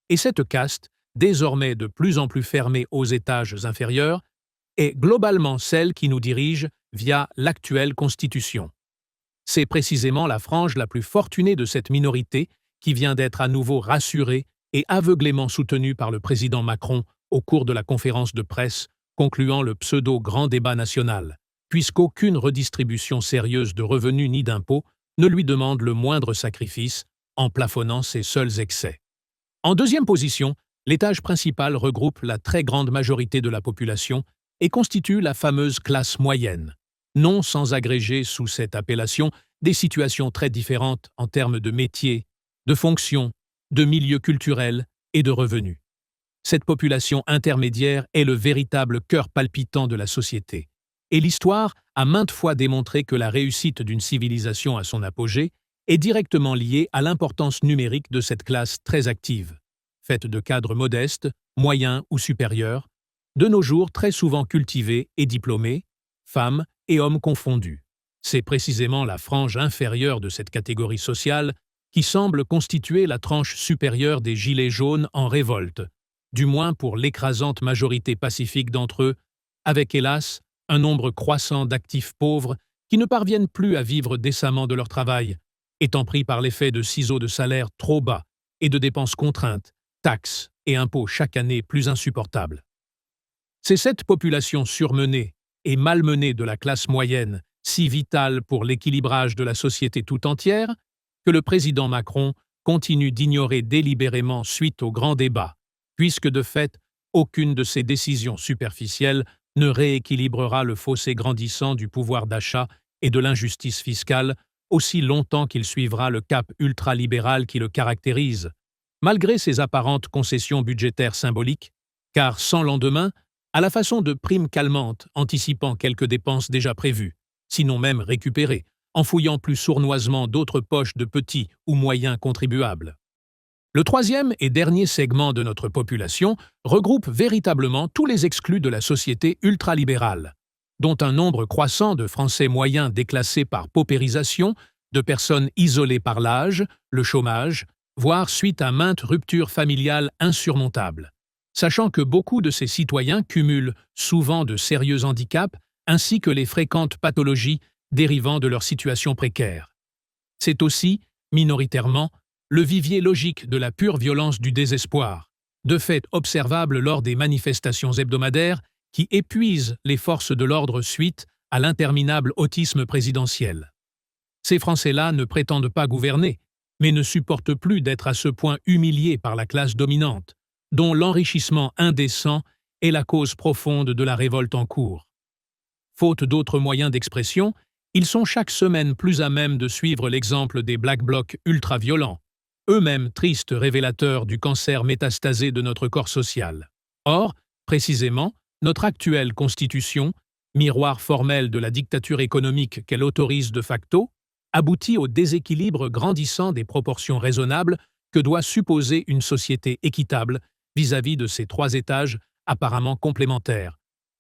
Speaker 1: et cette caste, désormais de plus en plus fermée aux étages inférieurs, est globalement celle qui nous dirige via l'actuelle Constitution. C'est précisément la frange la plus fortunée de cette minorité qui vient d'être à nouveau rassurée et aveuglément soutenue par le président Macron au cours de la conférence de presse concluant le pseudo-grand débat national, puisqu'aucune redistribution sérieuse de revenus ni d'impôts ne lui demande le moindre sacrifice en plafonnant ses seuls excès. En deuxième position, l'étage principal regroupe la très grande majorité de la population et constitue la fameuse classe moyenne, non sans agréger sous cette appellation des situations très différentes en termes de métiers, de fonctions, de milieux culturels et de revenus. Cette population intermédiaire est le véritable cœur palpitant de la société, et l'histoire a maintes fois démontré que la réussite d'une civilisation à son apogée est directement liée à l'importance numérique de cette classe très active, faite de cadres modestes, moyens ou supérieurs, de nos jours très souvent cultivés et diplômés, femmes et hommes confondus. C'est précisément la frange inférieure de cette catégorie sociale qui semble constituer la tranche supérieure des gilets jaunes en révolte, du moins pour l'écrasante majorité pacifique d'entre eux, avec hélas un nombre croissant d'actifs pauvres qui ne parviennent plus à vivre décemment de leur travail, étant pris par l'effet de ciseaux de salaire trop bas et de dépenses contraintes, taxes et impôts chaque année plus insupportables. C'est cette population surmenée et malmenée de la classe moyenne, si vitale pour l'équilibrage de la société tout entière, que le président Macron continue d'ignorer délibérément suite au grand débat, puisque de fait, aucune de ses décisions superficielles ne rééquilibrera le fossé grandissant du pouvoir d'achat et de l'injustice fiscale aussi longtemps qu'il suivra le cap ultralibéral qui le caractérise, malgré ses apparentes concessions budgétaires symboliques, car sans lendemain, à la façon de primes calmantes anticipant quelques dépenses déjà prévues, sinon même récupérées, en fouillant plus sournoisement d'autres poches de petits ou moyens contribuables. Le troisième et dernier segment de notre population regroupe véritablement tous les exclus de la société ultralibérale, dont un nombre croissant de Français moyens déclassés par paupérisation, de personnes isolées par l'âge, le chômage, voire suite à maintes ruptures familiales insurmontables, sachant que beaucoup de ces citoyens cumulent souvent de sérieux handicaps ainsi que les fréquentes pathologies dérivant de leur situation précaire. C'est aussi, minoritairement, le vivier logique de la pure violence du désespoir, de fait observable lors des manifestations hebdomadaires qui épuisent les forces de l'ordre suite à l'interminable autisme présidentiel. Ces Français-là ne prétendent pas gouverner, mais ne supportent plus d'être à ce point humiliés par la classe dominante, dont l'enrichissement indécent est la cause profonde de la révolte en cours. Faute d'autres moyens d'expression, ils sont chaque semaine plus à même de suivre l'exemple des Black Blocs ultra-violents, eux-mêmes tristes révélateurs du cancer métastasé de notre corps social. Or, précisément, notre actuelle Constitution, miroir formel de la dictature économique qu'elle autorise de facto, aboutit au déséquilibre grandissant des proportions raisonnables que doit supposer une société équitable vis-à-vis de ces trois étages apparemment complémentaires,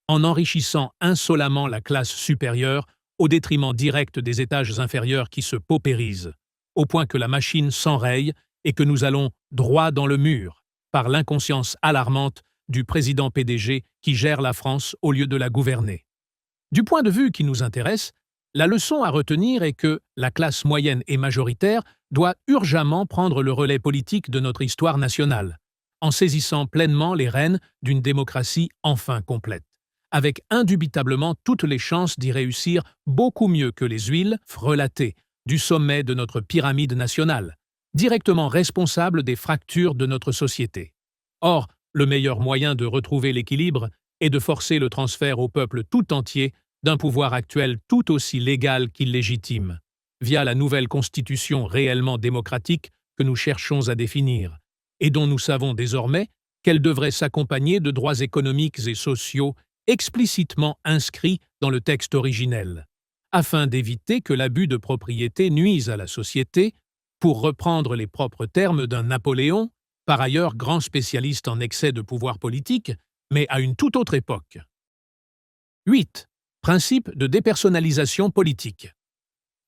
Speaker 1: en enrichissant insolemment la classe supérieure au détriment direct des étages inférieurs qui se paupérisent, au point que la machine s'enraye et que nous allons droit dans le mur, par l'inconscience alarmante du président PDG qui gère la France au lieu de la gouverner. Du point de vue qui nous intéresse, la leçon à retenir est que la classe moyenne et majoritaire doit urgemment prendre le relais politique de notre histoire nationale, en saisissant pleinement les rênes d'une démocratie enfin complète, avec indubitablement toutes les chances d'y réussir beaucoup mieux que les huiles frelatées du sommet de notre pyramide nationale, directement responsables des fractures de notre société. Or, le meilleur moyen de retrouver l'équilibre est de forcer le transfert au peuple tout entier d'un pouvoir actuel tout aussi légal qu'illégitime, via la nouvelle constitution réellement démocratique que nous cherchons à définir, et dont nous savons désormais qu'elle devrait s'accompagner de droits économiques et sociaux explicitement inscrits dans le texte originel, afin d'éviter que l'abus de propriété nuise à la société, pour reprendre les propres termes d'un Napoléon, par ailleurs grand spécialiste en excès de pouvoir politique, mais à une toute autre époque. 8. Principe de dépersonnalisation politique.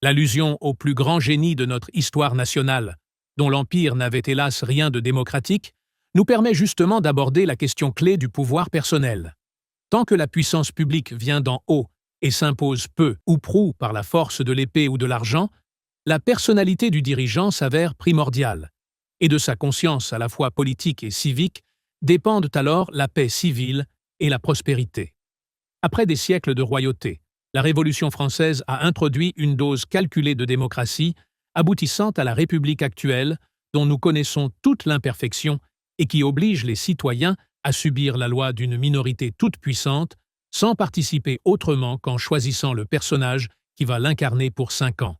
Speaker 1: L'allusion au plus grand génie de notre histoire nationale, dont l'Empire n'avait hélas rien de démocratique, nous permet justement d'aborder la question clé du pouvoir personnel. Tant que la puissance publique vient d'en haut et s'impose peu ou prou par la force de l'épée ou de l'argent, la personnalité du dirigeant s'avère primordiale, et de sa conscience à la fois politique et civique dépendent alors la paix civile et la prospérité. Après des siècles de royauté, la Révolution française a introduit une dose calculée de démocratie, aboutissant à la République actuelle, dont nous connaissons toute l'imperfection et qui oblige les citoyens à subir la loi d'une minorité toute puissante, sans participer autrement qu'en choisissant le personnage qui va l'incarner pour 5 ans,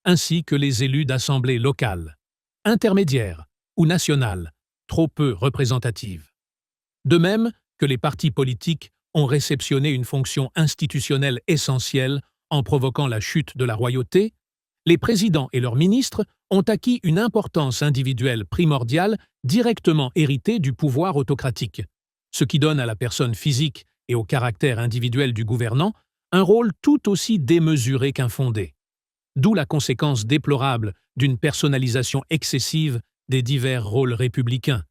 Speaker 1: ainsi que les élus d'assemblées locales, intermédiaires ou nationales, trop peu représentatives. De même que les partis politiques ont réceptionné une fonction institutionnelle essentielle en provoquant la chute de la royauté, les présidents et leurs ministres ont acquis une importance individuelle primordiale directement héritée du pouvoir autocratique, ce qui donne à la personne physique et au caractère individuel du gouvernant un rôle tout aussi démesuré qu'infondé. D'où la conséquence déplorable d'une personnalisation excessive des divers rôles républicains,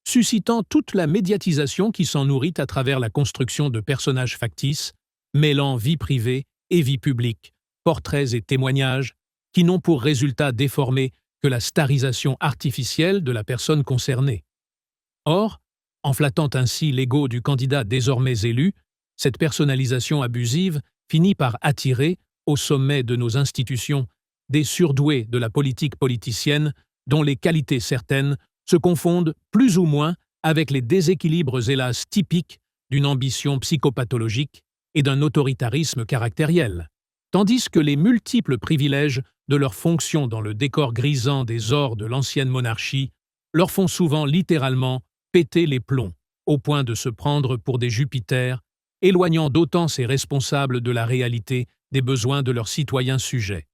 Speaker 1: suscitant toute la médiatisation qui s'en nourrit à travers la construction de personnages factices, mêlant vie privée et vie publique, portraits et témoignages, qui n'ont pour résultat déformé que la starisation artificielle de la personne concernée. Or, en flattant ainsi l'ego du candidat désormais élu, cette personnalisation abusive finit par attirer, au sommet de nos institutions, des surdoués de la politique politicienne dont les qualités certaines se confondent plus ou moins avec les déséquilibres hélas typiques d'une ambition psychopathologique et d'un autoritarisme caractériel, tandis que les multiples privilèges de leurs fonctions dans le décor grisant des ors de l'ancienne monarchie leur font souvent littéralement péter les plombs, au point de se prendre pour des Jupiters, éloignant d'autant ces responsables de la réalité des besoins de leurs citoyens sujets.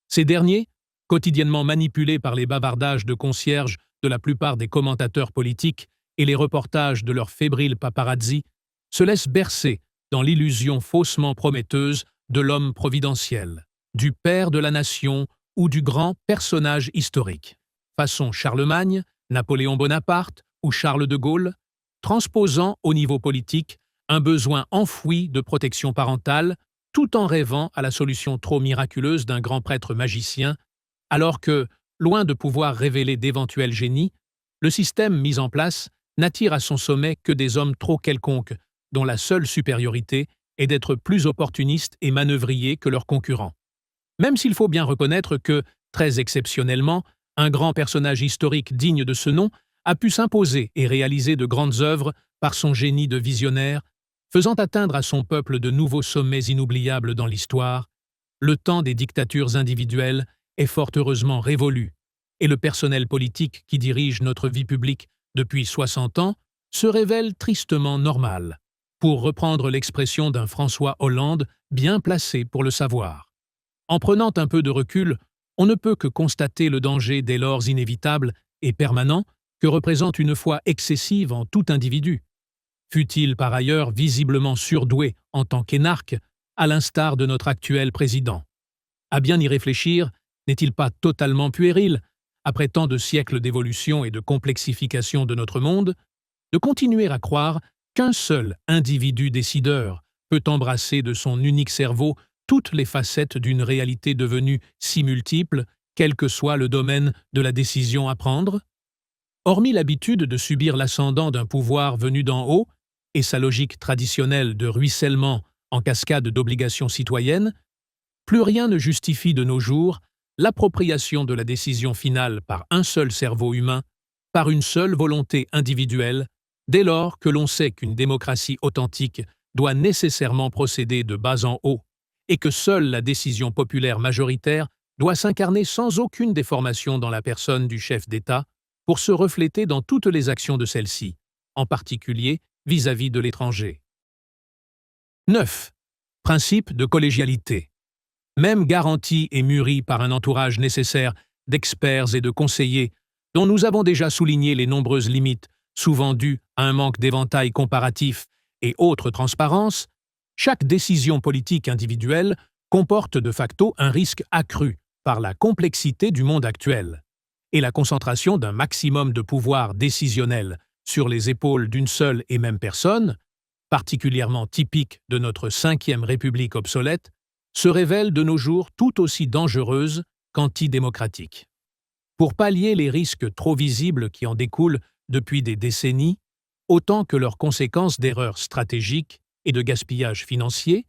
Speaker 1: Ces derniers, quotidiennement manipulés par les bavardages de concierges de la plupart des commentateurs politiques et les reportages de leurs fébriles paparazzi, se laissent bercer dans l'illusion faussement prometteuse de l'homme providentiel, du père de la nation ou du grand personnage historique, façon Charlemagne, Napoléon Bonaparte ou Charles de Gaulle, transposant au niveau politique un besoin enfoui de protection parentale tout en rêvant à la solution trop miraculeuse d'un grand prêtre magicien, alors que, loin de pouvoir révéler d'éventuels génies, le système mis en place n'attire à son sommet que des hommes trop quelconques, dont la seule supériorité est d'être plus opportunistes et manœuvriers que leurs concurrents. Même s'il faut bien reconnaître que, très exceptionnellement, un grand personnage historique digne de ce nom a pu s'imposer et réaliser de grandes œuvres par son génie de visionnaire, faisant atteindre à son peuple de nouveaux sommets inoubliables dans l'histoire, le temps des dictatures individuelles est fort heureusement révolu, et le personnel politique qui dirige notre vie publique depuis 60 ans se révèle tristement normal, pour reprendre l'expression d'un François Hollande bien placé pour le savoir. En prenant un peu de recul, on ne peut que constater le danger dès lors inévitable et permanent que représente une foi excessive en tout individu, fût-il par ailleurs visiblement surdoué en tant qu'énarque, à l'instar de notre actuel président. À bien y réfléchir, n'est-il pas totalement puéril, après tant de siècles d'évolution et de complexification de notre monde, de continuer à croire qu'un seul individu décideur peut embrasser de son unique cerveau toutes les facettes d'une réalité devenue si multiple, quel que soit le domaine de la décision à prendre? Hormis l'habitude de subir l'ascendant d'un pouvoir venu d'en haut et sa logique traditionnelle de ruissellement en cascade d'obligations citoyennes, plus rien ne justifie de nos jours l'appropriation de la décision finale par un seul cerveau humain, par une seule volonté individuelle, dès lors que l'on sait qu'une démocratie authentique doit nécessairement procéder de bas en haut et que seule la décision populaire majoritaire doit s'incarner sans aucune déformation dans la personne du chef d'État pour se refléter dans toutes les actions de celle-ci, en particulier vis-à-vis de l'étranger. 9. Principe de collégialité. Même garanti et mûri par un entourage nécessaire d'experts et de conseillers, dont nous avons déjà souligné les nombreuses limites, souvent dues à un manque d'éventail comparatif et autres transparences, chaque décision politique individuelle comporte de facto un risque accru par la complexité du monde actuel, et la concentration d'un maximum de pouvoir décisionnel sur les épaules d'une seule et même personne, particulièrement typique de notre 5e République obsolète, se révèle de nos jours tout aussi dangereuse qu'antidémocratique. Pour pallier les risques trop visibles qui en découlent depuis des décennies, autant que leurs conséquences d'erreurs stratégiques et de gaspillage financier,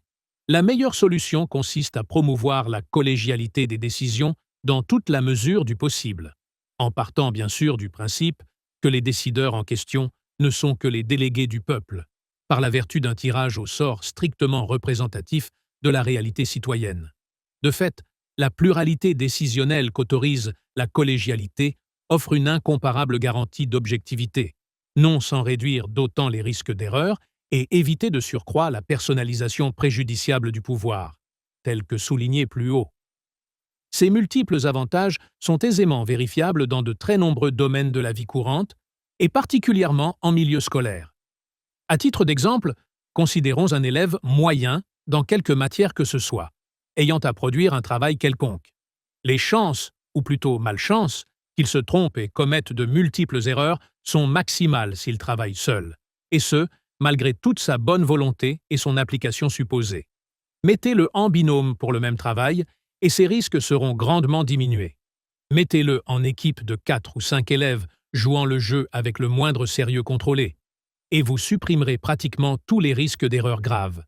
Speaker 1: la meilleure solution consiste à promouvoir la collégialité des décisions dans toute la mesure du possible, en partant bien sûr du principe que les décideurs en question ne sont que les délégués du peuple, par la vertu d'un tirage au sort strictement représentatif de la réalité citoyenne. De fait, la pluralité décisionnelle qu'autorise la collégialité offre une incomparable garantie d'objectivité, non sans réduire d'autant les risques d'erreur et éviter de surcroît la personnalisation préjudiciable du pouvoir, tel que souligné plus haut. Ces multiples avantages sont aisément vérifiables dans de très nombreux domaines de la vie courante, et particulièrement en milieu scolaire. À titre d'exemple, considérons un élève moyen dans quelque matière que ce soit, ayant à produire un travail quelconque. Les chances, ou plutôt malchances, qu'il se trompe et commette de multiples erreurs sont maximales s'il travaille seul, et ce, malgré toute sa bonne volonté et son application supposée. Mettez-le en binôme pour le même travail, et ses risques seront grandement diminués. Mettez-le en équipe de 4 ou 5 élèves jouant le jeu avec le moindre sérieux contrôlé, et vous supprimerez pratiquement tous les risques d'erreurs graves,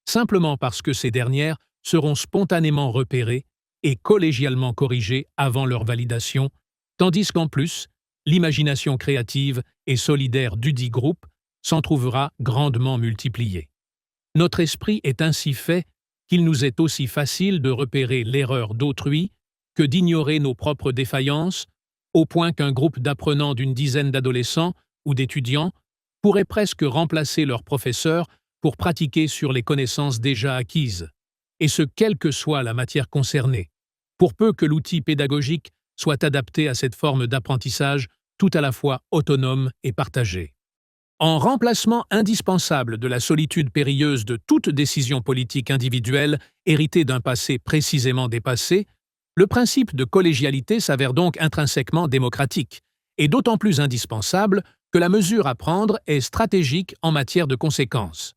Speaker 1: simplement parce que ces dernières seront spontanément repérées et collégialement corrigées avant leur validation, tandis qu'en plus, l'imagination créative et solidaire dudit groupe s'en trouvera grandement multipliée. Notre esprit est ainsi fait qu'il nous est aussi facile de repérer l'erreur d'autrui que d'ignorer nos propres défaillances, au point qu'un groupe d'apprenants d'une dizaine d'adolescents ou d'étudiants pourrait presque remplacer leur professeur pour pratiquer sur les connaissances déjà acquises, et ce quelle que soit la matière concernée, pour peu que l'outil pédagogique soit adapté à cette forme d'apprentissage tout à la fois autonome et partagé. En remplacement indispensable de la solitude périlleuse de toute décision politique individuelle héritée d'un passé précisément dépassé, le principe de collégialité s'avère donc intrinsèquement démocratique, et d'autant plus indispensable que la mesure à prendre est stratégique en matière de conséquences.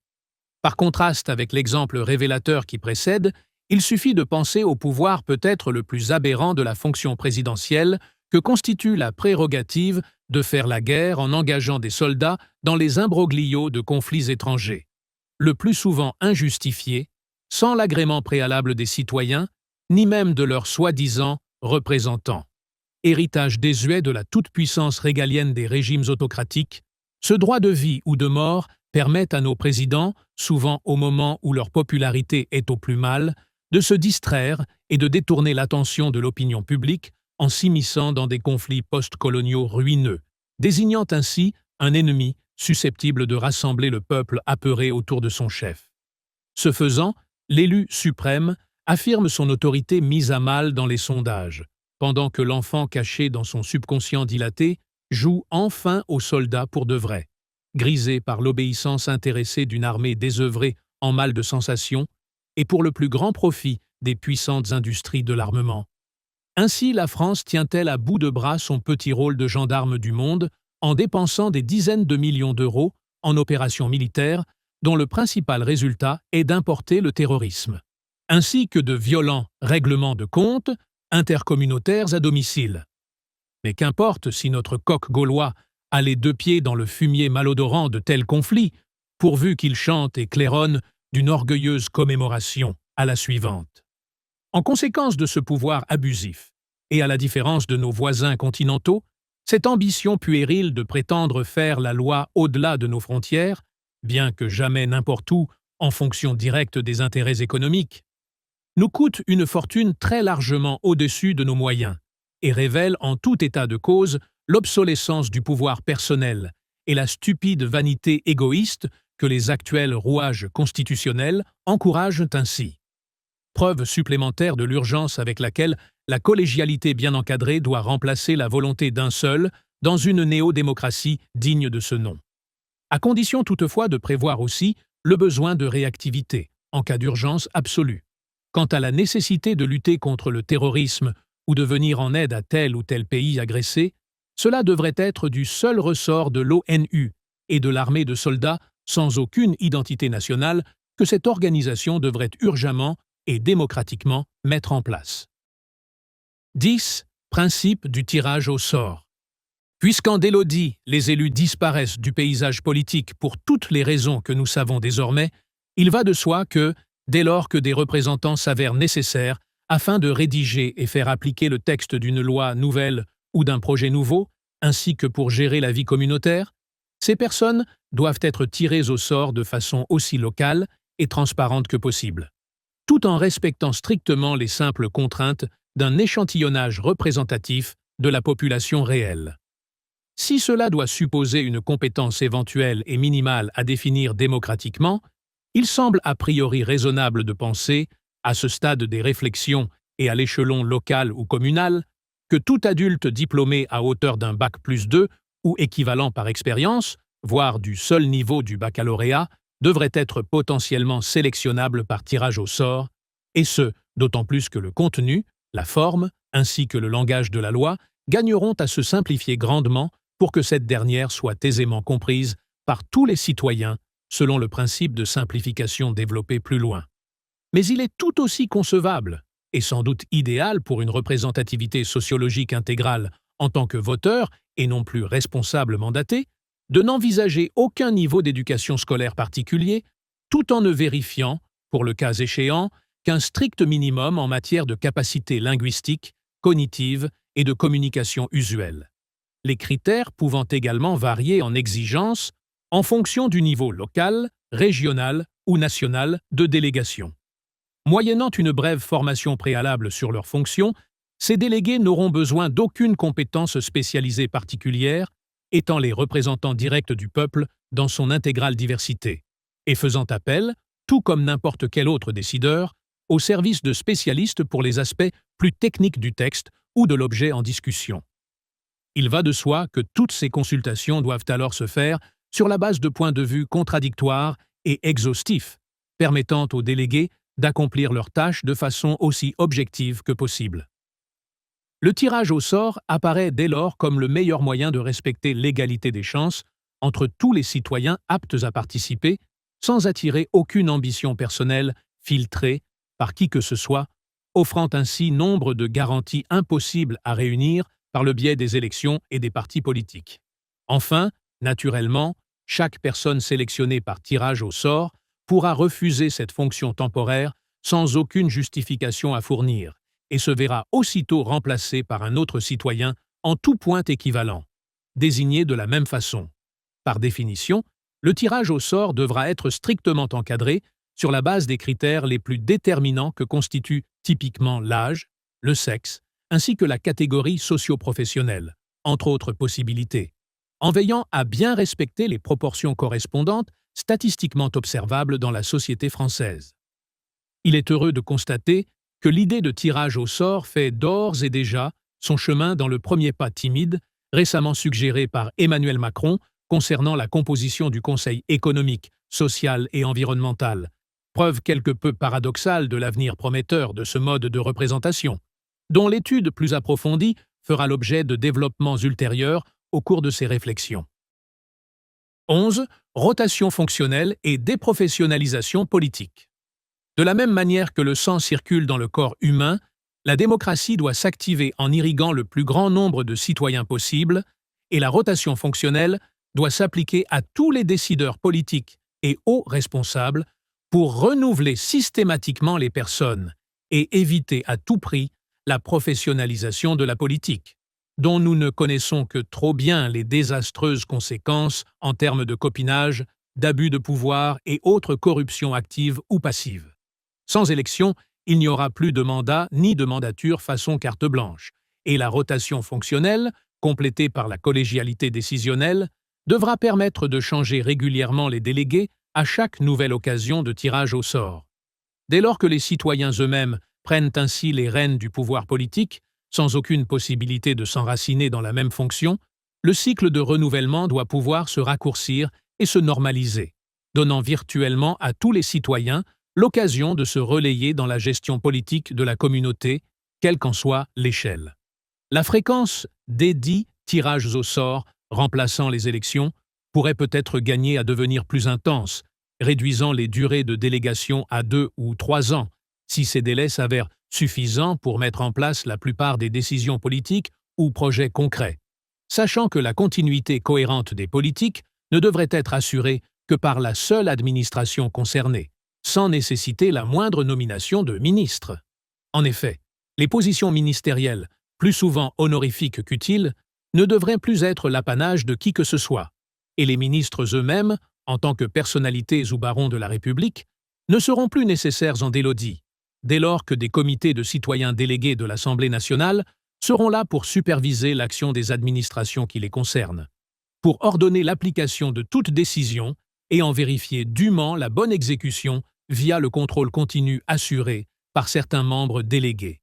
Speaker 1: Par contraste avec l'exemple révélateur qui précède, il suffit de penser au pouvoir peut-être le plus aberrant de la fonction présidentielle que constitue la prérogative de faire la guerre en engageant des soldats dans les imbroglios de conflits étrangers, le plus souvent injustifiés, sans l'agrément préalable des citoyens, ni même de leurs soi-disant représentants. Héritage désuet de la toute-puissance régalienne des régimes autocratiques, ce droit de vie ou de mort permet à nos présidents, souvent au moment où leur popularité est au plus mal, de se distraire et de détourner l'attention de l'opinion publique en s'immisçant dans des conflits post-coloniaux ruineux, désignant ainsi un ennemi susceptible de rassembler le peuple apeuré autour de son chef. Ce faisant, l'élu suprême affirme son autorité mise à mal dans les sondages, pendant que l'enfant caché dans son subconscient dilaté joue enfin aux soldats pour de vrai, grisé par l'obéissance intéressée d'une armée désœuvrée en mal de sensations et pour le plus grand profit des puissantes industries de l'armement. Ainsi, la France tient-elle à bout de bras son petit rôle de gendarme du monde en dépensant des dizaines de millions d'euros en opérations militaires dont le principal résultat est d'importer le terrorisme, ainsi que de violents règlements de comptes intercommunautaires à domicile. Mais qu'importe si notre coq gaulois a les 2 pieds dans le fumier malodorant de tels conflits, pourvu qu'il chante et claironne d'une orgueilleuse commémoration à la suivante. En conséquence de ce pouvoir abusif, Et à la différence de nos voisins continentaux, cette ambition puérile de prétendre faire la loi au-delà de nos frontières, bien que jamais n'importe où, en fonction directe des intérêts économiques, nous coûte une fortune très largement au-dessus de nos moyens et révèle en tout état de cause l'obsolescence du pouvoir personnel et la stupide vanité égoïste que les actuels rouages constitutionnels encouragent ainsi. Preuve supplémentaire de l'urgence avec laquelle la collégialité bien encadrée doit remplacer la volonté d'un seul dans une néo-démocratie digne de ce nom. À condition toutefois de prévoir aussi le besoin de réactivité, en cas d'urgence absolue. Quant à la nécessité de lutter contre le terrorisme ou de venir en aide à tel ou tel pays agressé, cela devrait être du seul ressort de l'ONU et de l'armée de soldats sans aucune identité nationale que cette organisation devrait urgemment et démocratiquement mettre en place. 10. Principe du tirage au sort. Puisqu'en Délodie, les élus disparaissent du paysage politique pour toutes les raisons que nous savons désormais, il va de soi que, dès lors que des représentants s'avèrent nécessaires afin de rédiger et faire appliquer le texte d'une loi nouvelle ou d'un projet nouveau, ainsi que pour gérer la vie communautaire, ces personnes doivent être tirées au sort de façon aussi locale et transparente que possible, tout en respectant strictement les simples contraintes d'un échantillonnage représentatif de la population réelle. Si cela doit supposer une compétence éventuelle et minimale à définir démocratiquement, il semble a priori raisonnable de penser, à ce stade des réflexions et à l'échelon local ou communal, que tout adulte diplômé à hauteur d'un bac+2 ou équivalent par expérience, voire du seul niveau du baccalauréat, devrait être potentiellement sélectionnable par tirage au sort, et ce, d'autant plus que le contenu, la forme, ainsi que le langage de la loi gagneront à se simplifier grandement pour que cette dernière soit aisément comprise par tous les citoyens selon le principe de simplification développé plus loin. Mais il est tout aussi concevable, et sans doute idéal pour une représentativité sociologique intégrale en tant que voteur et non plus responsable mandaté, de n'envisager aucun niveau d'éducation scolaire particulier, tout en ne vérifiant, pour le cas échéant, qu'un strict minimum en matière de capacité linguistique, cognitive et de communication usuelle. Les critères pouvant également varier en exigence en fonction du niveau local, régional ou national de délégation. Moyennant une brève formation préalable sur leurs fonctions, ces délégués n'auront besoin d'aucune compétence spécialisée particulière, étant les représentants directs du peuple dans son intégrale diversité, et faisant appel, tout comme n'importe quel autre décideur, au service de spécialistes pour les aspects plus techniques du texte ou de l'objet en discussion. Il va de soi que toutes ces consultations doivent alors se faire sur la base de points de vue contradictoires et exhaustifs, permettant aux délégués d'accomplir leurs tâches de façon aussi objective que possible. Le tirage au sort apparaît dès lors comme le meilleur moyen de respecter l'égalité des chances entre tous les citoyens aptes à participer, sans attirer aucune ambition personnelle filtrée par qui que ce soit, offrant ainsi nombre de garanties impossibles à réunir par le biais des élections et des partis politiques. Enfin, naturellement, chaque personne sélectionnée par tirage au sort pourra refuser cette fonction temporaire sans aucune justification à fournir et se verra aussitôt remplacé par un autre citoyen en tout point équivalent, désigné de la même façon. Par définition, le tirage au sort devra être strictement encadré sur la base des critères les plus déterminants que constituent typiquement l'âge, le sexe, ainsi que la catégorie socio-professionnelle, entre autres possibilités, en veillant à bien respecter les proportions correspondantes statistiquement observables dans la société française. Il est heureux de constater que l'idée de tirage au sort fait d'ores et déjà son chemin dans le premier pas timide, récemment suggéré par Emmanuel Macron concernant la composition du Conseil économique, social et environnemental, preuve quelque peu paradoxale de l'avenir prometteur de ce mode de représentation, dont l'étude plus approfondie fera l'objet de développements ultérieurs au cours de ces réflexions. 11. Rotation fonctionnelle et déprofessionnalisation politique. De la même manière que le sang circule dans le corps humain, la démocratie doit s'activer en irriguant le plus grand nombre de citoyens possible, et la rotation fonctionnelle doit s'appliquer à tous les décideurs politiques et hauts responsables pour renouveler systématiquement les personnes et éviter à tout prix la professionnalisation de la politique, dont nous ne connaissons que trop bien les désastreuses conséquences en termes de copinage, d'abus de pouvoir et autres corruptions actives ou passives. Sans élection, il n'y aura plus de mandat ni de mandature façon carte blanche, et la rotation fonctionnelle, complétée par la collégialité décisionnelle, devra permettre de changer régulièrement les délégués à chaque nouvelle occasion de tirage au sort. Dès lors que les citoyens eux-mêmes prennent ainsi les rênes du pouvoir politique, sans aucune possibilité de s'enraciner dans la même fonction, le cycle de renouvellement doit pouvoir se raccourcir et se normaliser, donnant virtuellement à tous les citoyens l'occasion de se relayer dans la gestion politique de la communauté, quelle qu'en soit l'échelle. La fréquence des dits tirages au sort remplaçant les élections pourrait peut-être gagner à devenir plus intense, réduisant les durées de délégation à 2 ou 3 ans, si ces délais s'avèrent suffisants pour mettre en place la plupart des décisions politiques ou projets concrets, sachant que la continuité cohérente des politiques ne devrait être assurée que par la seule administration concernée, sans nécessiter la moindre nomination de ministre. En effet, les positions ministérielles, plus souvent honorifiques qu'utiles, ne devraient plus être l'apanage de qui que ce soit, et les ministres eux-mêmes, en tant que personnalités ou barons de la République, ne seront plus nécessaires en délodie, dès lors que des comités de citoyens délégués de l'Assemblée nationale seront là pour superviser l'action des administrations qui les concernent, pour ordonner l'application de toute décision et en vérifier dûment la bonne exécution via le contrôle continu assuré par certains membres délégués.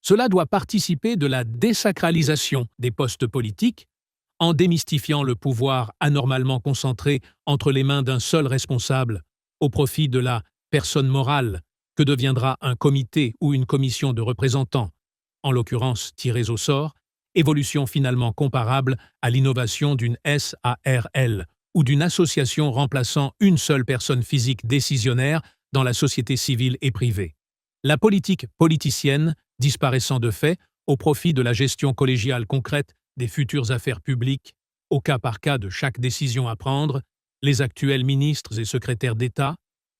Speaker 1: Cela doit participer de la désacralisation des postes politiques, en démystifiant le pouvoir anormalement concentré entre les mains d'un seul responsable, au profit de la personne morale que deviendra un comité ou une commission de représentants, en l'occurrence tirés au sort, évolution finalement comparable à l'innovation d'une SARL ou d'une association remplaçant une seule personne physique décisionnaire dans la société civile et privée. La politique politicienne disparaissant de fait au profit de la gestion collégiale concrète des futures affaires publiques, au cas par cas de chaque décision à prendre, les actuels ministres et secrétaires d'État,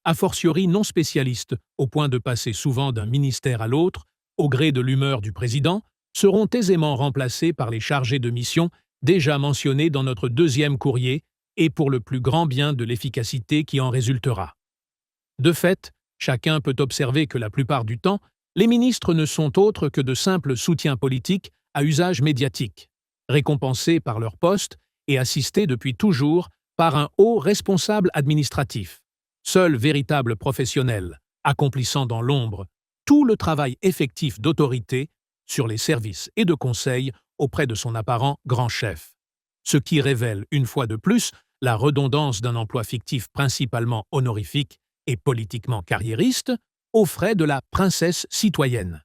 Speaker 1: a fortiori non spécialistes au point de passer souvent d'un ministère à l'autre, au gré de l'humeur du président, seront aisément remplacés par les chargés de mission déjà mentionnés dans notre deuxième courrier et pour le plus grand bien de l'efficacité qui en résultera. De fait, chacun peut observer que la plupart du temps, les ministres ne sont autres que de simples soutiens politiques à usage médiatique, récompensés par leur poste et assistés depuis toujours par un haut responsable administratif, seul véritable professionnel, accomplissant dans l'ombre tout le travail effectif d'autorité sur les services et de conseil auprès de son apparent grand chef, ce qui révèle une fois de plus la redondance d'un emploi fictif principalement honorifique et politiquement carriériste aux frais de la princesse citoyenne.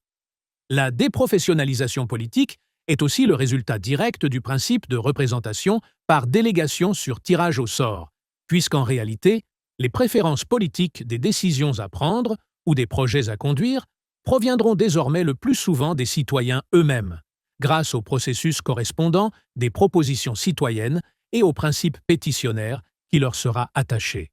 Speaker 1: La déprofessionnalisation politique est aussi le résultat direct du principe de représentation par délégation sur tirage au sort, puisqu'en réalité, les préférences politiques des décisions à prendre ou des projets à conduire proviendront désormais le plus souvent des citoyens eux-mêmes, grâce au processus correspondant des propositions citoyennes et au principe pétitionnaire qui leur sera attaché.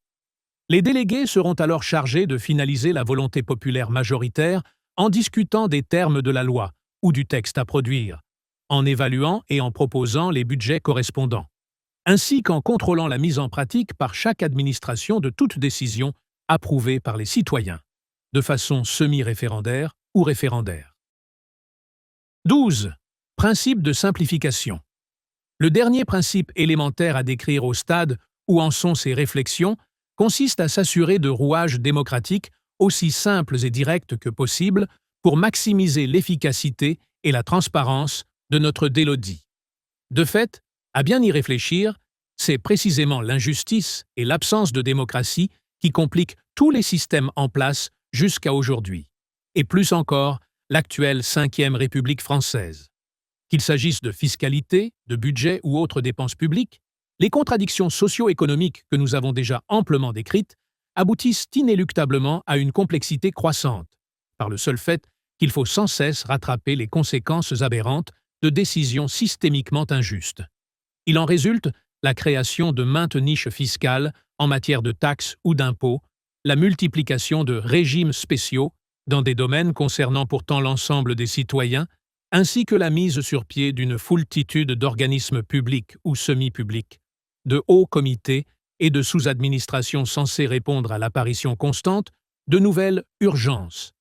Speaker 1: Les délégués seront alors chargés de finaliser la volonté populaire majoritaire en discutant des termes de la loi ou du texte à produire, en évaluant et en proposant les budgets correspondants, ainsi qu'en contrôlant la mise en pratique par chaque administration de toute décision approuvée par les citoyens, de façon semi-référendaire ou référendaire. 12. Principe de simplification. Le dernier principe élémentaire à décrire au stade où en sont ces réflexions consiste à s'assurer de rouages démocratiques aussi simples et directs que possible pour maximiser l'efficacité et la transparence de notre délodie. De fait, à bien y réfléchir, c'est précisément l'injustice et l'absence de démocratie qui compliquent tous les systèmes en place jusqu'à aujourd'hui, et plus encore l'actuelle 5e République française. Qu'il s'agisse de fiscalité, de budget ou autres dépenses publiques, les contradictions socio-économiques que nous avons déjà amplement décrites aboutissent inéluctablement à une complexité croissante, par le seul fait qu'il faut sans cesse rattraper les conséquences aberrantes de décisions systémiquement injustes. Il en résulte la création de maintes niches fiscales en matière de taxes ou d'impôts, la multiplication de régimes spéciaux, dans des domaines concernant pourtant l'ensemble des citoyens, ainsi que la mise sur pied d'une foultitude d'organismes publics ou semi-publics, de hauts comités et de sous-administrations censées répondre à l'apparition constante de nouvelles urgences,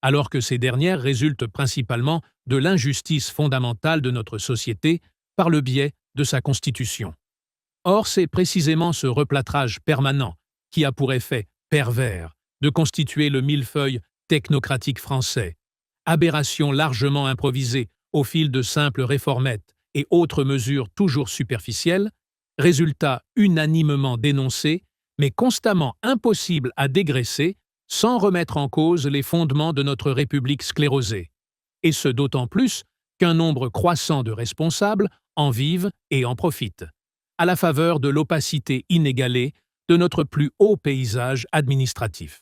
Speaker 1: alors que ces dernières résultent principalement de l'injustice fondamentale de notre société par le biais de sa constitution. Or, c'est précisément ce replâtrage permanent qui a pour effet pervers de constituer le millefeuille technocratique français, aberration largement improvisée au fil de simples réformettes et autres mesures toujours superficielles, résultat unanimement dénoncé, mais constamment impossible à dégraisser sans remettre en cause les fondements de notre République sclérosée, et ce d'autant plus qu'un nombre croissant de responsables en vivent et en profitent, à la faveur de l'opacité inégalée de notre plus haut paysage administratif.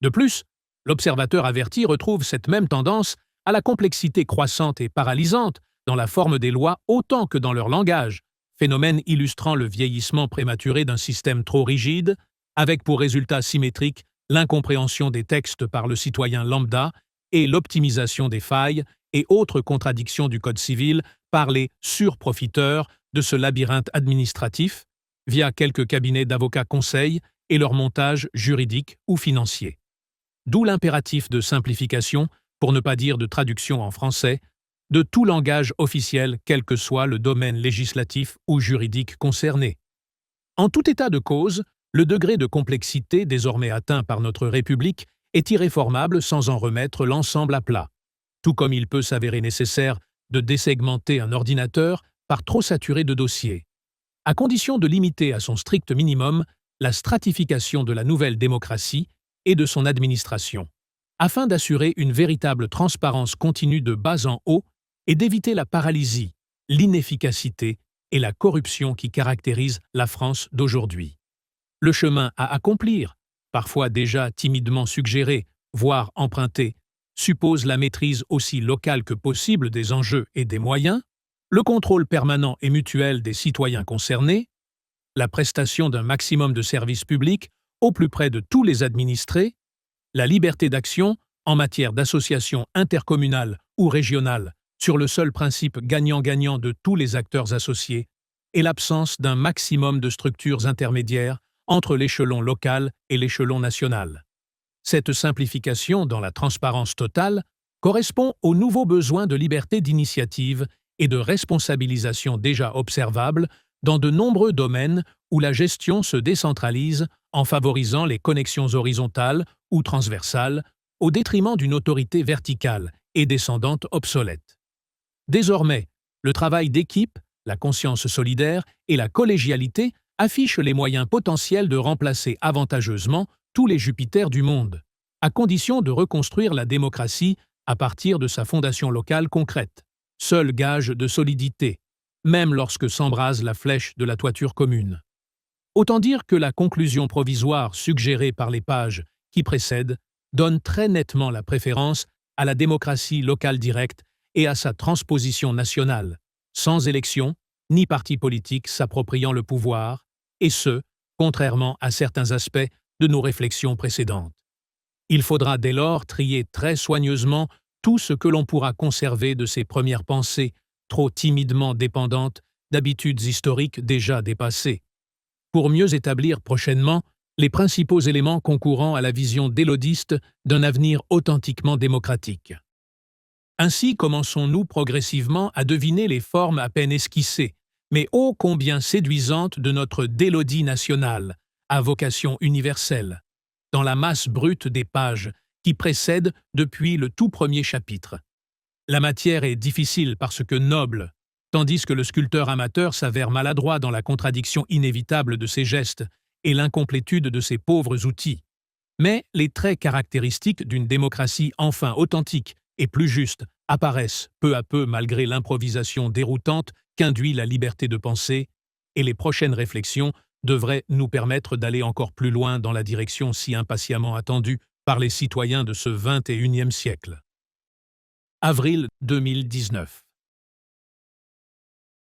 Speaker 1: De plus, l'observateur averti retrouve cette même tendance à la complexité croissante et paralysante dans la forme des lois autant que dans leur langage, phénomène illustrant le vieillissement prématuré d'un système trop rigide, avec pour résultat symétrique l'incompréhension des textes par le citoyen lambda et l'optimisation des failles et autres contradictions du Code civil par les surprofiteurs de ce labyrinthe administratif, via quelques cabinets d'avocats conseils et leur montage juridique ou financier. D'où l'impératif de simplification, pour ne pas dire de traduction en français, de tout langage officiel, quel que soit le domaine législatif ou juridique concerné. En tout état de cause, le degré de complexité désormais atteint par notre République est irréformable sans en remettre l'ensemble à plat, tout comme il peut s'avérer nécessaire de désegmenter un ordinateur par trop saturé de dossiers, à condition de limiter à son strict minimum la stratification de la nouvelle démocratie et de son administration, afin d'assurer une véritable transparence continue de bas en haut et d'éviter la paralysie, l'inefficacité et la corruption qui caractérisent la France d'aujourd'hui. Le chemin à accomplir, parfois déjà timidement suggéré, voire emprunté, suppose la maîtrise aussi locale que possible des enjeux et des moyens, le contrôle permanent et mutuel des citoyens concernés, la prestation d'un maximum de services publics au plus près de tous les administrés, la liberté d'action en matière d'associations intercommunales ou régionales sur le seul principe gagnant-gagnant de tous les acteurs associés, et l'absence d'un maximum de structures intermédiaires entre l'échelon local et l'échelon national. Cette simplification dans la transparence totale correspond aux nouveaux besoins de liberté d'initiative et de responsabilisation déjà observables dans de nombreux domaines où la gestion se décentralise en favorisant les connexions horizontales ou transversales au détriment d'une autorité verticale et descendante obsolète. Désormais, le travail d'équipe, la conscience solidaire et la collégialité affichent les moyens potentiels de remplacer avantageusement tous les Jupiters du monde, à condition de reconstruire la démocratie à partir de sa fondation locale concrète, seul gage de solidité, même lorsque s'embrase la flèche de la toiture commune. Autant dire que la conclusion provisoire suggérée par les pages qui précèdent donne très nettement la préférence à la démocratie locale directe et à sa transposition nationale, sans élection ni parti politique s'appropriant le pouvoir, et ce, contrairement à certains aspects de nos réflexions précédentes. Il faudra dès lors trier très soigneusement tout ce que l'on pourra conserver de ces premières pensées, trop timidement dépendantes d'habitudes historiques déjà dépassées, pour mieux établir prochainement les principaux éléments concourant à la vision délodiste d'un avenir authentiquement démocratique. Ainsi commençons-nous progressivement à deviner les formes à peine esquissées, mais ô combien séduisantes de notre délodie nationale, à vocation universelle, dans la masse brute des pages qui précèdent depuis le tout premier chapitre. La matière est difficile parce que noble, tandis que le sculpteur amateur s'avère maladroit dans la contradiction inévitable de ses gestes et l'incomplétude de ses pauvres outils. Mais les traits caractéristiques d'une démocratie enfin authentique et plus juste apparaissent peu à peu malgré l'improvisation déroutante qu'induit la liberté de penser, et les prochaines réflexions devraient nous permettre d'aller encore plus loin dans la direction si impatiemment attendue par les citoyens de ce XXIe siècle. Avril 2019.